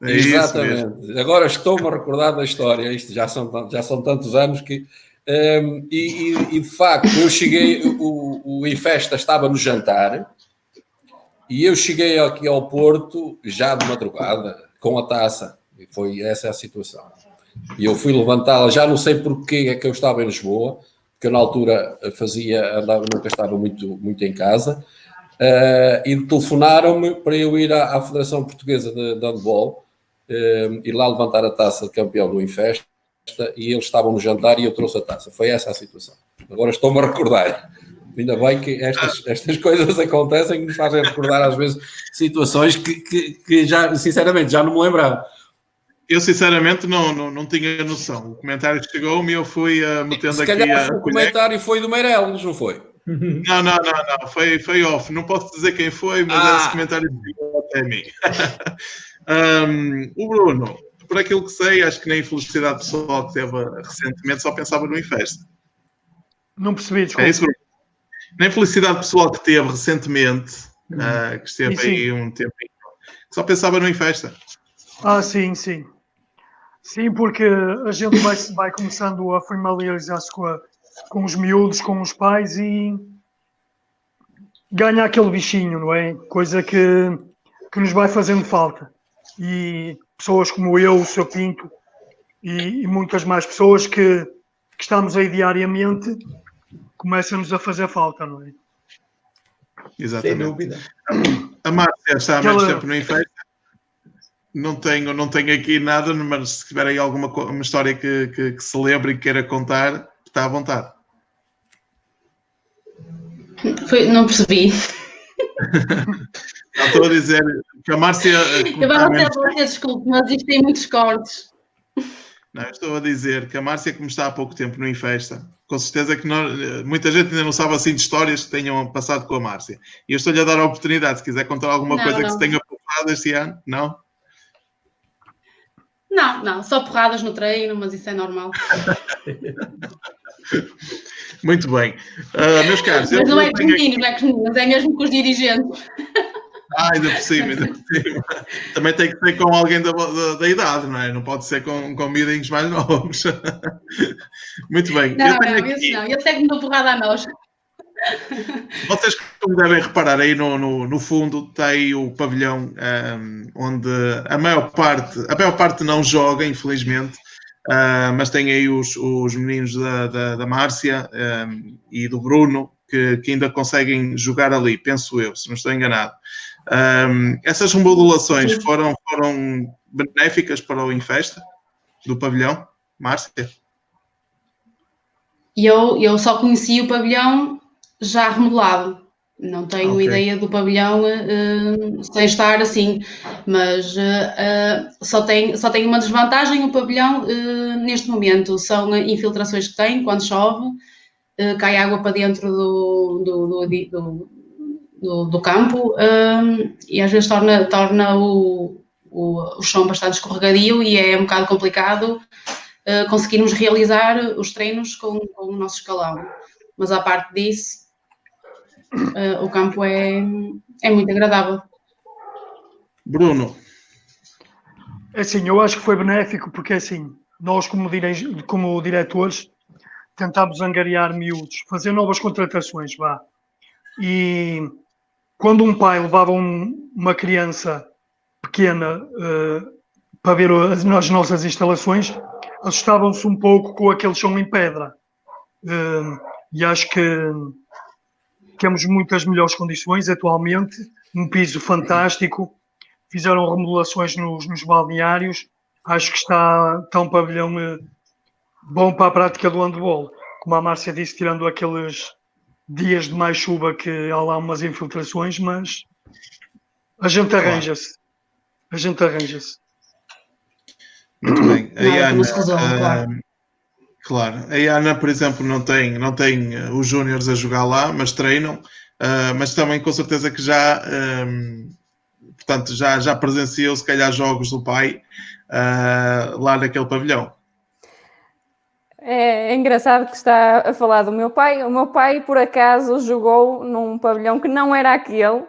É Exatamente. Isso agora estou-me a recordar da história. Isto já são tantos anos que. E de facto, eu cheguei. O Infesta estava no jantar e eu cheguei aqui ao Porto já de madrugada com a taça. E foi essa a situação. E eu fui levantá-la, já não sei porque é que eu estava em Lisboa, porque eu na altura nunca estava muito em casa. E telefonaram-me para eu ir à Federação Portuguesa de Handball e lá levantar a taça de campeão do Infesta, e eles estavam no jantar e eu trouxe a taça. Foi essa a situação. Agora estou-me a recordar. Ainda bem que estas coisas acontecem, que nos fazem recordar às vezes situações que já, sinceramente, já não me lembrava. Eu sinceramente não tinha noção. O comentário que chegou-me e eu fui metendo aqui o comentário foi do Meireles, não foi? Não. Foi off. Não posso dizer quem foi, mas esse comentário chegou até mim. O Bruno por aquilo que sei, acho que na infelicidade pessoal que teve recentemente só pensava no Infesta. Não percebi, É desculpa. isso, Bruno? Na infelicidade pessoal que teve recentemente, que esteve Sim. aí um tempo, só pensava no Infesta. Sim, sim. Sim, porque a gente vai começando a familiarizar-se com os miúdos, com os pais e ganha aquele bichinho, não é? Coisa que nos vai fazendo falta. E pessoas como eu, o Sr. Pinto e muitas mais pessoas que estamos aí diariamente começam-nos a fazer falta, não é? Exatamente. Sem dúvida. A Márcia está há menos Aquela- tempo no Infesta. Não tenho aqui nada, mas se tiver aí uma história que se lembre e queira contar, está à vontade. Não percebi. Não, estou a dizer que a Márcia. Eu vou até você, desculpe, mas isto tem muitos cortes. Não, estou a dizer que a Márcia, como está há pouco tempo no Infesta, com certeza que muita gente ainda não sabe assim de histórias que tenham passado com a Márcia. E eu estou-lhe a dar a oportunidade, se quiser contar alguma coisa que se tenha passado este ano, não? Não, só porradas no treino, mas isso é normal. Muito bem. Meus caros, Mas não é com os tenho aqui... meninos, não é com os meninos, é mesmo com os dirigentes. Ainda por cima. Também tem que ser com alguém da idade, não é? Não pode ser com miudinhos mais novos. Muito bem. Esse é que me deu porrada a nós. Vocês, como devem reparar, aí no fundo está aí o pavilhão onde a maior parte não joga, infelizmente, mas tem aí os meninos da Márcia e do Bruno que ainda conseguem jogar ali, penso eu, se não estou enganado. Essas remodelações foram benéficas para o Infesta do pavilhão, Márcia? Eu só conheci o pavilhão já remodelado. Não tenho ideia do pavilhão sem estar assim, mas só tem uma desvantagem o pavilhão neste momento, são infiltrações que tem quando chove, cai água para dentro do campo e às vezes torna o chão bastante escorregadio e é um bocado complicado conseguirmos realizar os treinos com o nosso escalão. Mas à parte disso, o campo é muito agradável. Bruno. Assim, eu acho que foi benéfico porque assim, nós como diretores tentámos angariar miúdos, fazer novas contratações, vá. E quando um pai levava uma criança pequena para ver as nossas instalações, assustavam-se um pouco com aquele chão em pedra. E acho que temos muitas melhores condições atualmente, um piso fantástico, fizeram remodelações nos balneários, acho que está um pavilhão bom para a prática do handball. Como a Márcia disse, tirando aqueles dias de mais chuva que há lá umas infiltrações, mas a gente arranja-se. A gente arranja-se. Muito bem. A Ana, claro. A Ana, por exemplo, não tem os júniores a jogar lá, mas treinam, mas também com certeza que portanto, já presenciou se calhar jogos do pai lá naquele pavilhão. É engraçado que está a falar do meu pai. O meu pai, por acaso, jogou num pavilhão que não era aquele,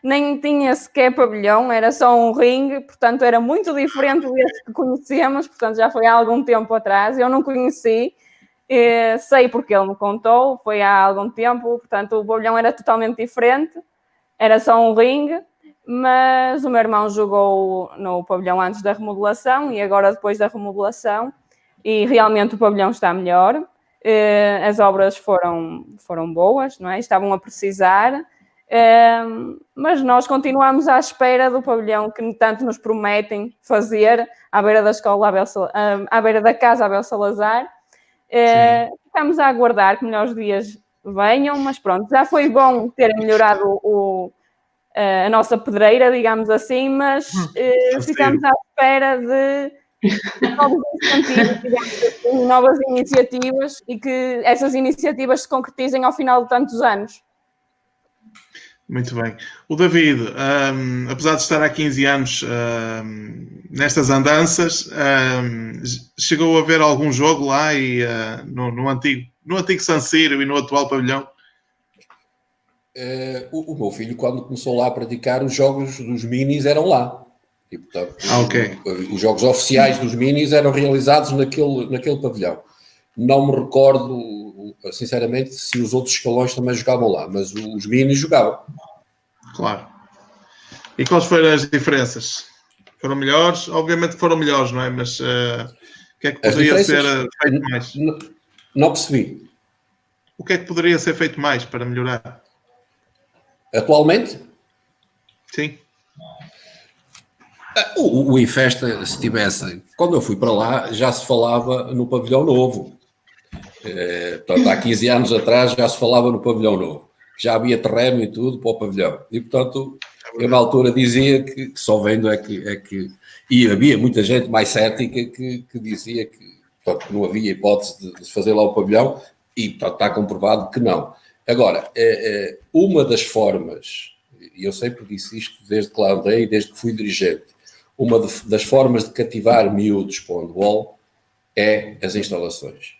nem tinha sequer pavilhão, era só um ringue, portanto era muito diferente desse que conhecemos, portanto já foi há algum tempo atrás. Eu não conheci, sei porque ele me contou, foi há algum tempo, portanto o pavilhão era totalmente diferente, era só um ringue, mas o meu irmão jogou no pavilhão antes da remodelação e agora depois da remodelação. E realmente o pavilhão está melhor, as obras foram boas, não é? Estavam a precisar, mas nós continuamos à espera do pavilhão que tanto nos prometem fazer à beira da escola, à beira da casa Abel Salazar. Estamos a aguardar que melhores dias venham, mas pronto, já foi bom ter melhorado a nossa pedreira, digamos assim, mas ficamos à espera de novos incentivos, digamos assim, novas iniciativas e que essas iniciativas se concretizem ao final de tantos anos. Muito bem. O David, apesar de estar há 15 anos nestas andanças, chegou a ver algum jogo lá e, no antigo San Siro e no atual pavilhão? O meu filho, quando começou lá a praticar, os jogos dos minis eram lá. E, portanto, Ok. os jogos oficiais dos minis eram realizados naquele pavilhão. Não me recordo, sinceramente, se os outros escalões também jogavam lá, mas os minis jogavam. Claro. E quais foram as diferenças? Foram melhores? Obviamente foram melhores, não é? Mas o que é que poderia ser feito mais? Não percebi. O que é que poderia ser feito mais para melhorar? Atualmente? Sim. O Infesta, se tivesse... Quando eu fui para lá, já se falava no pavilhão novo. Portanto, há 15 anos atrás já se falava no pavilhão novo. Já havia terreno e tudo para o pavilhão. E, portanto, eu na altura dizia que só vendo é que... E havia muita gente mais cética que dizia que, portanto, que não havia hipótese de fazer lá o pavilhão e, portanto, está comprovado que não. Agora, uma das formas, e eu sempre disse isto desde que lá andei, desde que fui dirigente, uma das formas de cativar miúdos para o handball é as instalações.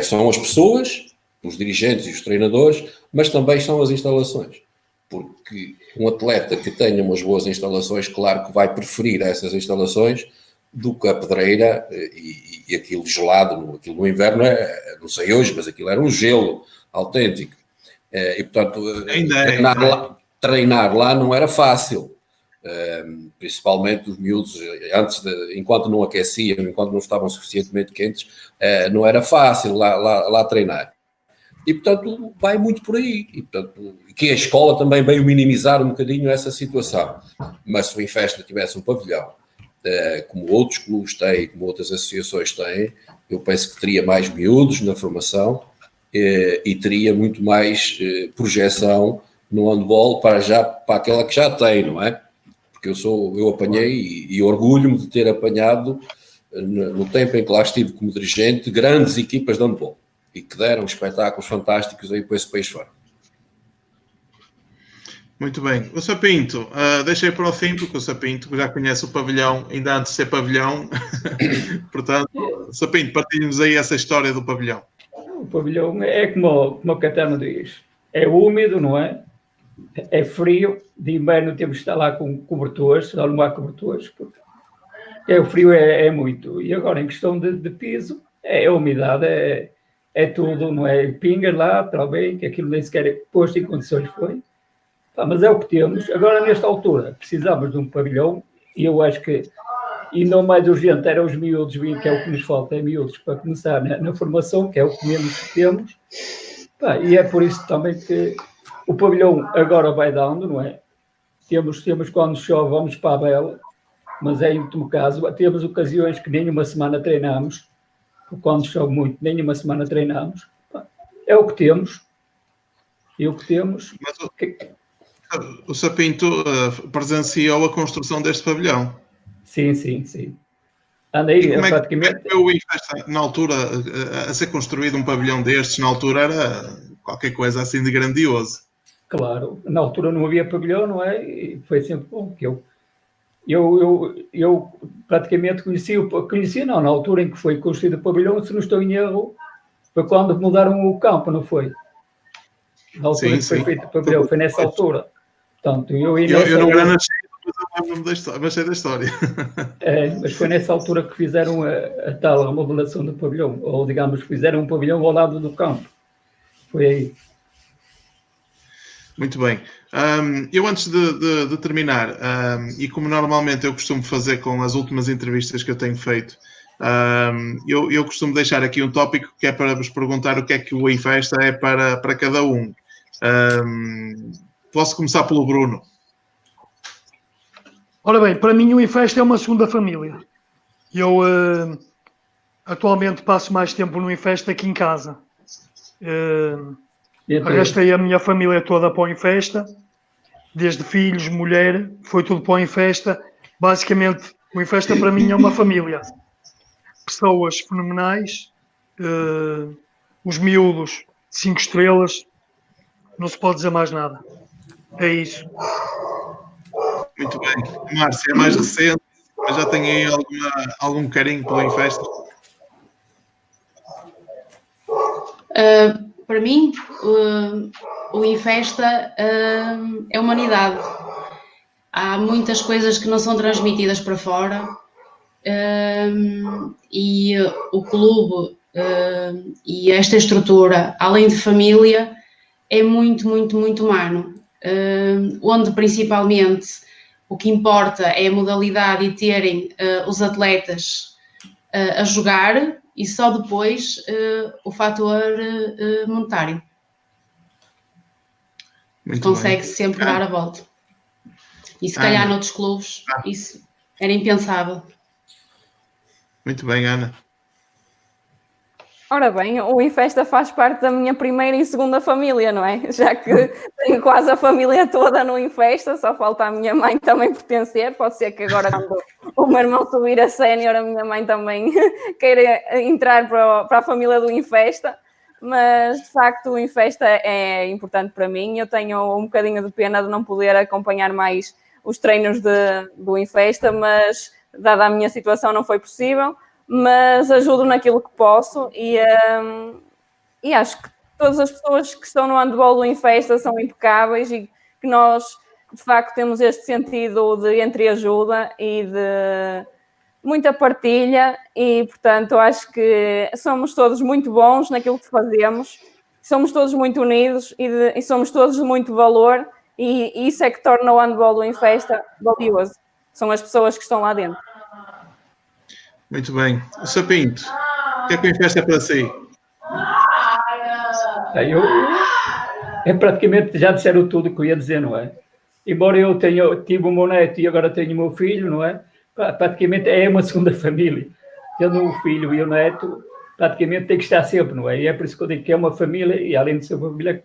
São as pessoas, os dirigentes e os treinadores, mas também são as instalações. Porque um atleta que tenha umas boas instalações, claro que vai preferir essas instalações do que a pedreira e aquilo gelado. Aquilo no inverno, não sei hoje, mas aquilo era um gelo autêntico. E, portanto, treinar lá não era fácil. Principalmente os miúdos, enquanto não aqueciam, enquanto não estavam suficientemente quentes, não era fácil lá treinar. E, portanto, vai muito por aí. E, portanto, que a escola também veio minimizar um bocadinho essa situação. Mas se o Infesta tivesse um pavilhão, como outros clubes têm, como outras associações têm, eu penso que teria mais miúdos na formação e teria muito mais projeção no handball para aquela que já tem, não é? Porque eu apanhei e orgulho-me de ter apanhado, no tempo em que lá estive como dirigente, grandes equipas de handball e que deram espetáculos fantásticos aí para esse país fora. Muito bem. O Sapinto, deixei para o fim, porque o Sapinto já conhece o pavilhão, ainda antes de ser pavilhão. Portanto, Sapinto, partilhe-nos aí essa história do pavilhão. O pavilhão é como o Catano diz. É úmido, não é? É frio. De inverno temos que estar lá com cobertores, senão não há cobertores. Porque o frio é muito. E agora, em questão de piso, a umidade é tudo, não é? Pinga lá, talvez, que aquilo nem sequer é posto em condições foi. Mas é o que temos. Agora, nesta altura, precisamos de um pavilhão e eu acho que, e não mais urgente, era os miúdos, que é o que nos falta, é miúdos para começar na formação, que é o que menos temos. E é por isso também que o pavilhão agora vai dando, não é? Temos quando chove, vamos para a Bela, mas é em último caso. Temos ocasiões que nem uma semana treinamos, quando chove muito, nem uma semana treinamos. É o que temos. E o que temos... O Sapinto presenciou a construção deste pavilhão. Sim. Andei praticamente... Como é que o Infesta, na altura, a ser construído um pavilhão destes, na altura era qualquer coisa assim de grandioso. Claro, na altura não havia pavilhão, não é? E foi sempre bom, que eu praticamente conhecia não, na altura em que foi construído o pavilhão, se não estou em erro, foi quando mudaram o campo, não foi? Na altura que foi feito o pavilhão, foi nessa altura. Portanto, eu não era nascido, mas sei da história. Mas foi nessa altura que fizeram a tal remodelação do pavilhão, ou digamos, fizeram um pavilhão ao lado do campo. Foi aí. Muito bem. Eu antes de terminar, e como normalmente eu costumo fazer com as últimas entrevistas que eu tenho feito, eu costumo deixar aqui um tópico que é para vos perguntar o que é que o Infesta é para cada um. Posso começar pelo Bruno. Ora bem, para mim o Infesta é uma segunda família. Eu atualmente passo mais tempo no Infesta que em casa. Arrastei a minha família toda para o Infesta, desde filhos, mulher, foi tudo para o Infesta. Basicamente, o Infesta para mim é uma família. Pessoas fenomenais, os miúdos, 5 estrelas, não se pode dizer mais nada. É isso. Muito bem. Márcia, é mais recente, mas já tem aí algum carinho pelo Infesta? Para mim, o Infesta é humanidade. Há muitas coisas que não são transmitidas para fora, e o clube e esta estrutura, além de família, é muito, muito, muito humano. Onde principalmente o que importa é a modalidade e terem os atletas a jogar, e só depois o fator monetário. Consegue-se sempre dar a volta. E se calhar noutros clubes isso era impensável. Muito bem, Ana. Ora bem, o Infesta faz parte da minha primeira e segunda família, não é? Já que tenho quase a família toda no Infesta, só falta a minha mãe também pertencer. Pode ser que agora, quando o meu irmão subir a sénior, a minha mãe também queira entrar para a família do Infesta. Mas, de facto, o Infesta é importante para mim. Eu tenho um bocadinho de pena de não poder acompanhar mais os treinos do Infesta, mas, dada a minha situação, não foi possível. Mas ajudo naquilo que posso e acho que todas as pessoas que estão no handball do Infesta são impecáveis e que nós, de facto, temos este sentido de entreajuda e de muita partilha e, portanto, acho que somos todos muito bons naquilo que fazemos, somos todos muito unidos e somos todos de muito valor e isso é que torna o handball do Infesta valioso. São as pessoas que estão lá dentro. Muito bem. O Sapinto, o que é que o Infesta é para si? É praticamente, já disseram tudo o que eu ia dizer, não é? Embora eu tive o meu neto e agora tenho o meu filho, não é? Praticamente é uma segunda família. Tendo o filho e o neto, praticamente tem que estar sempre, não é? E é por isso que eu digo que é uma família, e além de ser uma família,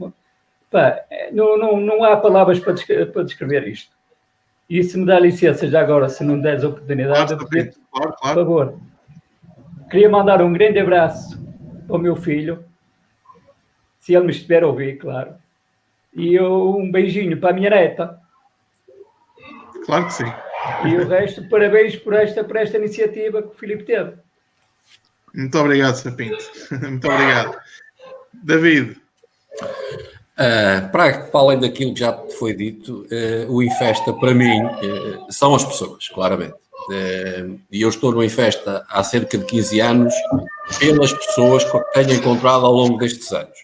não há palavras para descrever isto. E se me dá licença, já agora, se não me deres a oportunidade, claro. Por favor, queria mandar um grande abraço ao meu filho, se ele me estiver a ouvir, claro, e um beijinho para a minha neta. Claro que sim. E o resto, parabéns por esta iniciativa que o Filipe teve. Muito obrigado, Sapinto. Muito obrigado. David. Para além daquilo que já foi dito, o Infesta, para mim, são as pessoas, claramente. E eu estou no Infesta há cerca de 15 anos pelas pessoas que tenho encontrado ao longo destes anos.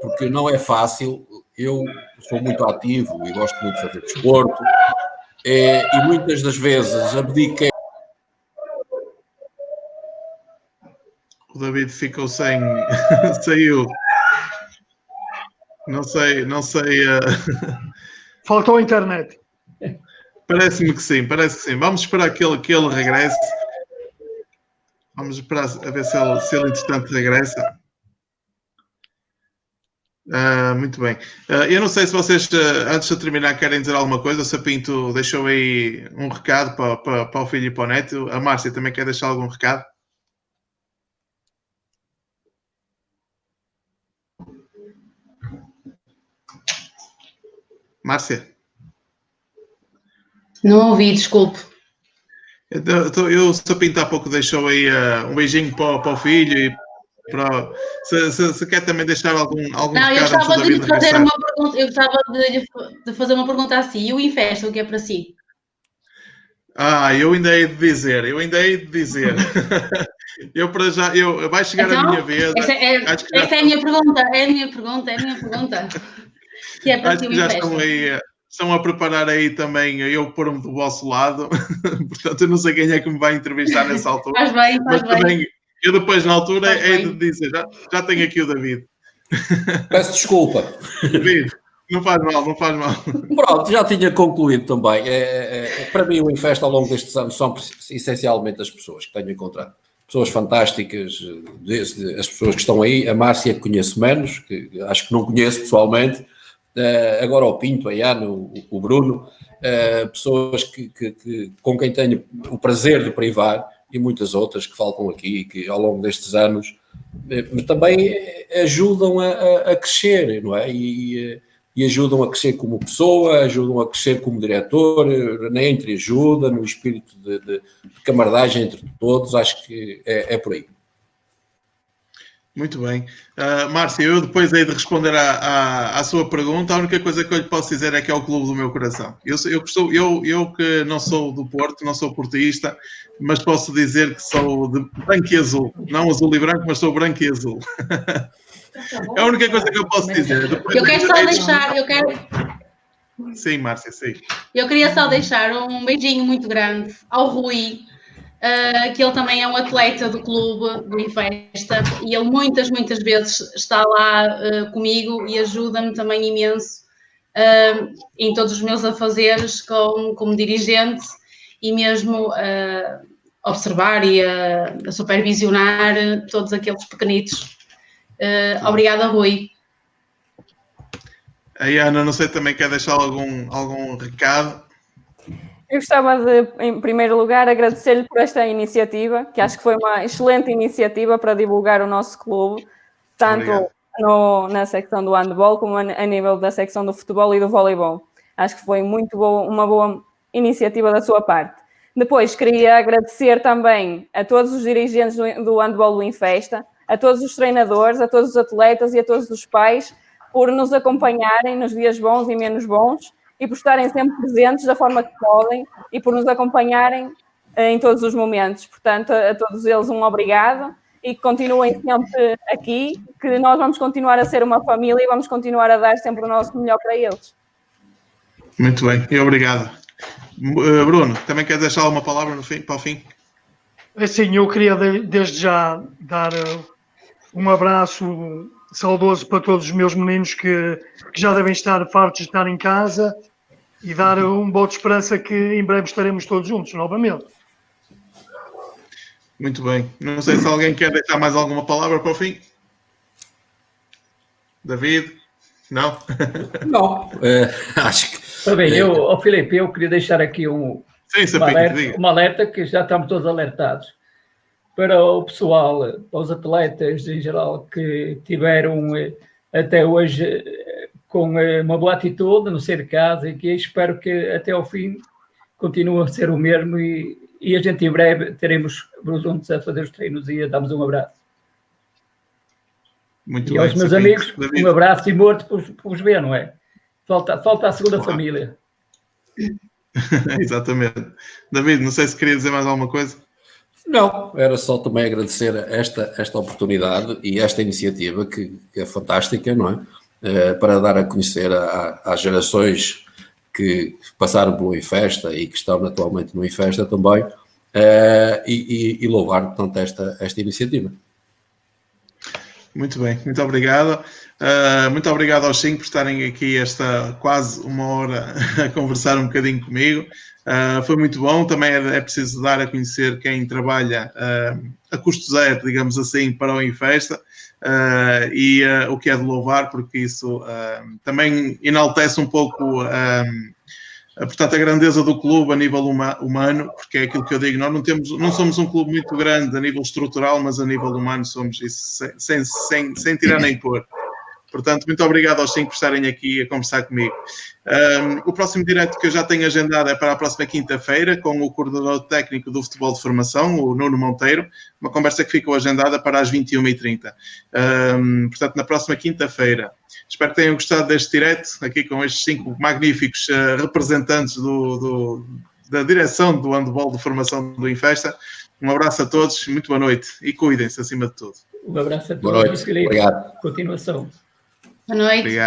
Porque não é fácil, eu sou muito ativo e gosto muito de fazer desporto, e muitas das vezes abdiquei. O David ficou sem... saiu. Não sei. Faltou a internet. Parece-me que sim. Vamos esperar que ele regresse. Vamos esperar a ver se ele entretanto regressa. Muito bem. Eu não sei se vocês, antes de terminar, querem dizer alguma coisa. O Sapinto deixou aí um recado para o filho e para o neto. A Márcia também quer deixar algum recado? Márcia? Não ouvi, desculpe. O Sapinto há pouco deixou aí um beijinho para o filho e para... Se quer também deixar algum não, eu recado gostava antes do David fazer regressar. uma pergunta. Eu gostava de fazer uma pergunta assim. E o Infesta, o que é para si? Eu ainda hei de dizer. Eu para já, vai chegar então, a minha vez. Essa é a minha pergunta. Que é para acho si o que já Infesta. estão a preparar aí também eu pôr-me do vosso lado. Portanto, eu não sei quem é que me vai entrevistar nessa altura. Faz bem. Também, eu depois, na altura, hei de dizer, já tenho aqui o David. Peço desculpa. David, não faz mal. Pronto, já tinha concluído também. Para mim, o Infesta ao longo destes anos são essencialmente as pessoas que tenho encontrado. Pessoas fantásticas, desde as pessoas que estão aí, a Márcia que conheço menos, que acho que não conheço pessoalmente, agora o Pinto, a Ana, o Bruno, pessoas com quem tenho o prazer de privar, e muitas outras que faltam aqui, que ao longo destes anos também ajudam a crescer, não é? E e ajudam a crescer como pessoa, ajudam a crescer como diretor, na entreajuda, no espírito de camaradagem entre todos. Acho que é por aí. Muito bem. Márcio, eu depois hei de responder à sua pergunta. A única coisa que eu lhe posso dizer é que é o clube do meu coração. Eu que não sou do Porto, não sou portista, mas posso dizer que sou de branco e azul. Não azul e branco, mas sou branco e azul. É a única coisa que eu posso dizer. Depois, Eu quero só deixar, Sim, Márcia, sim. eu queria só deixar um beijinho muito grande ao Rui, que ele também é um atleta do clube do Infesta e ele muitas vezes está lá comigo e ajuda-me também imenso em todos os meus afazeres como dirigente e mesmo observar e a supervisionar todos aqueles pequenitos. Obrigada, Rui. A Ana, não sei, também quer deixar algum recado? Eu gostava de, em primeiro lugar, agradecer-lhe por esta iniciativa, que acho que foi uma excelente iniciativa para divulgar o nosso clube, tanto na secção do handball como a nível da secção do futebol e do voleibol. Acho que foi muito boa, uma boa iniciativa da sua parte. Depois, queria agradecer também a todos os dirigentes do handball do Infesta, a todos os treinadores, a todos os atletas e a todos os pais por nos acompanharem nos dias bons e menos bons e por estarem sempre presentes da forma que podem e por nos acompanharem em todos os momentos. Portanto, a todos eles um obrigado e que continuem sempre aqui, que nós vamos continuar a ser uma família e vamos continuar a dar sempre o nosso melhor para eles. Muito bem, e obrigado. Bruno, também quer deixar alguma palavra para o fim? Assim, eu queria desde já dar um abraço saudoso para todos os meus meninos que já devem estar fartos de estar em casa e dar um voto de esperança que em breve estaremos todos juntos novamente. Muito bem. Não sei se alguém quer deixar mais alguma palavra para o fim. David? Não? Não, acho que... Está bem, Filipe, eu queria deixar aqui um alerta que já estamos todos alertados. Para o pessoal, para os atletas em geral que tiveram até hoje com uma boa atitude no sair de casa e que espero que até ao fim continue a ser o mesmo e a gente em breve teremos juntos a fazer os treinos e a darmos um abraço. Muito e bem, aos meus amigos, um abraço e morto por os ver, não é? Falta a segunda família. Exatamente. David, não sei se queria dizer mais alguma coisa. Não, era só também agradecer esta oportunidade e esta iniciativa que é fantástica, não é? Para dar a conhecer às gerações que passaram pelo Infesta e que estão atualmente no Infesta também e louvar, portanto, esta iniciativa. Muito bem, muito obrigado. Muito obrigado aos 5 por estarem aqui esta quase uma hora a conversar um bocadinho comigo. Foi muito bom. Também é preciso dar a conhecer quem trabalha a custo zero, digamos assim, para o Infesta o que é de louvar, porque isso também enaltece um pouco portanto, a grandeza do clube a nível humano, porque é aquilo que eu digo, nós não somos um clube muito grande a nível estrutural, mas a nível humano somos isso, sem tirar nem pôr. Portanto, muito obrigado aos 5 por estarem aqui a conversar comigo. O próximo direto que eu já tenho agendado é para a próxima quinta-feira, com o coordenador técnico do futebol de formação, o Nuno Monteiro, uma conversa que ficou agendada para as 21h30. Portanto, na próxima quinta-feira. Espero que tenham gostado deste direto, aqui com estes 5 magníficos representantes da direção do handball de formação do Infesta. Um abraço a todos, muito boa noite e cuidem-se acima de tudo. Um abraço a todos. Boa noite, obrigado. Continuação. Boa noite. Obrigado.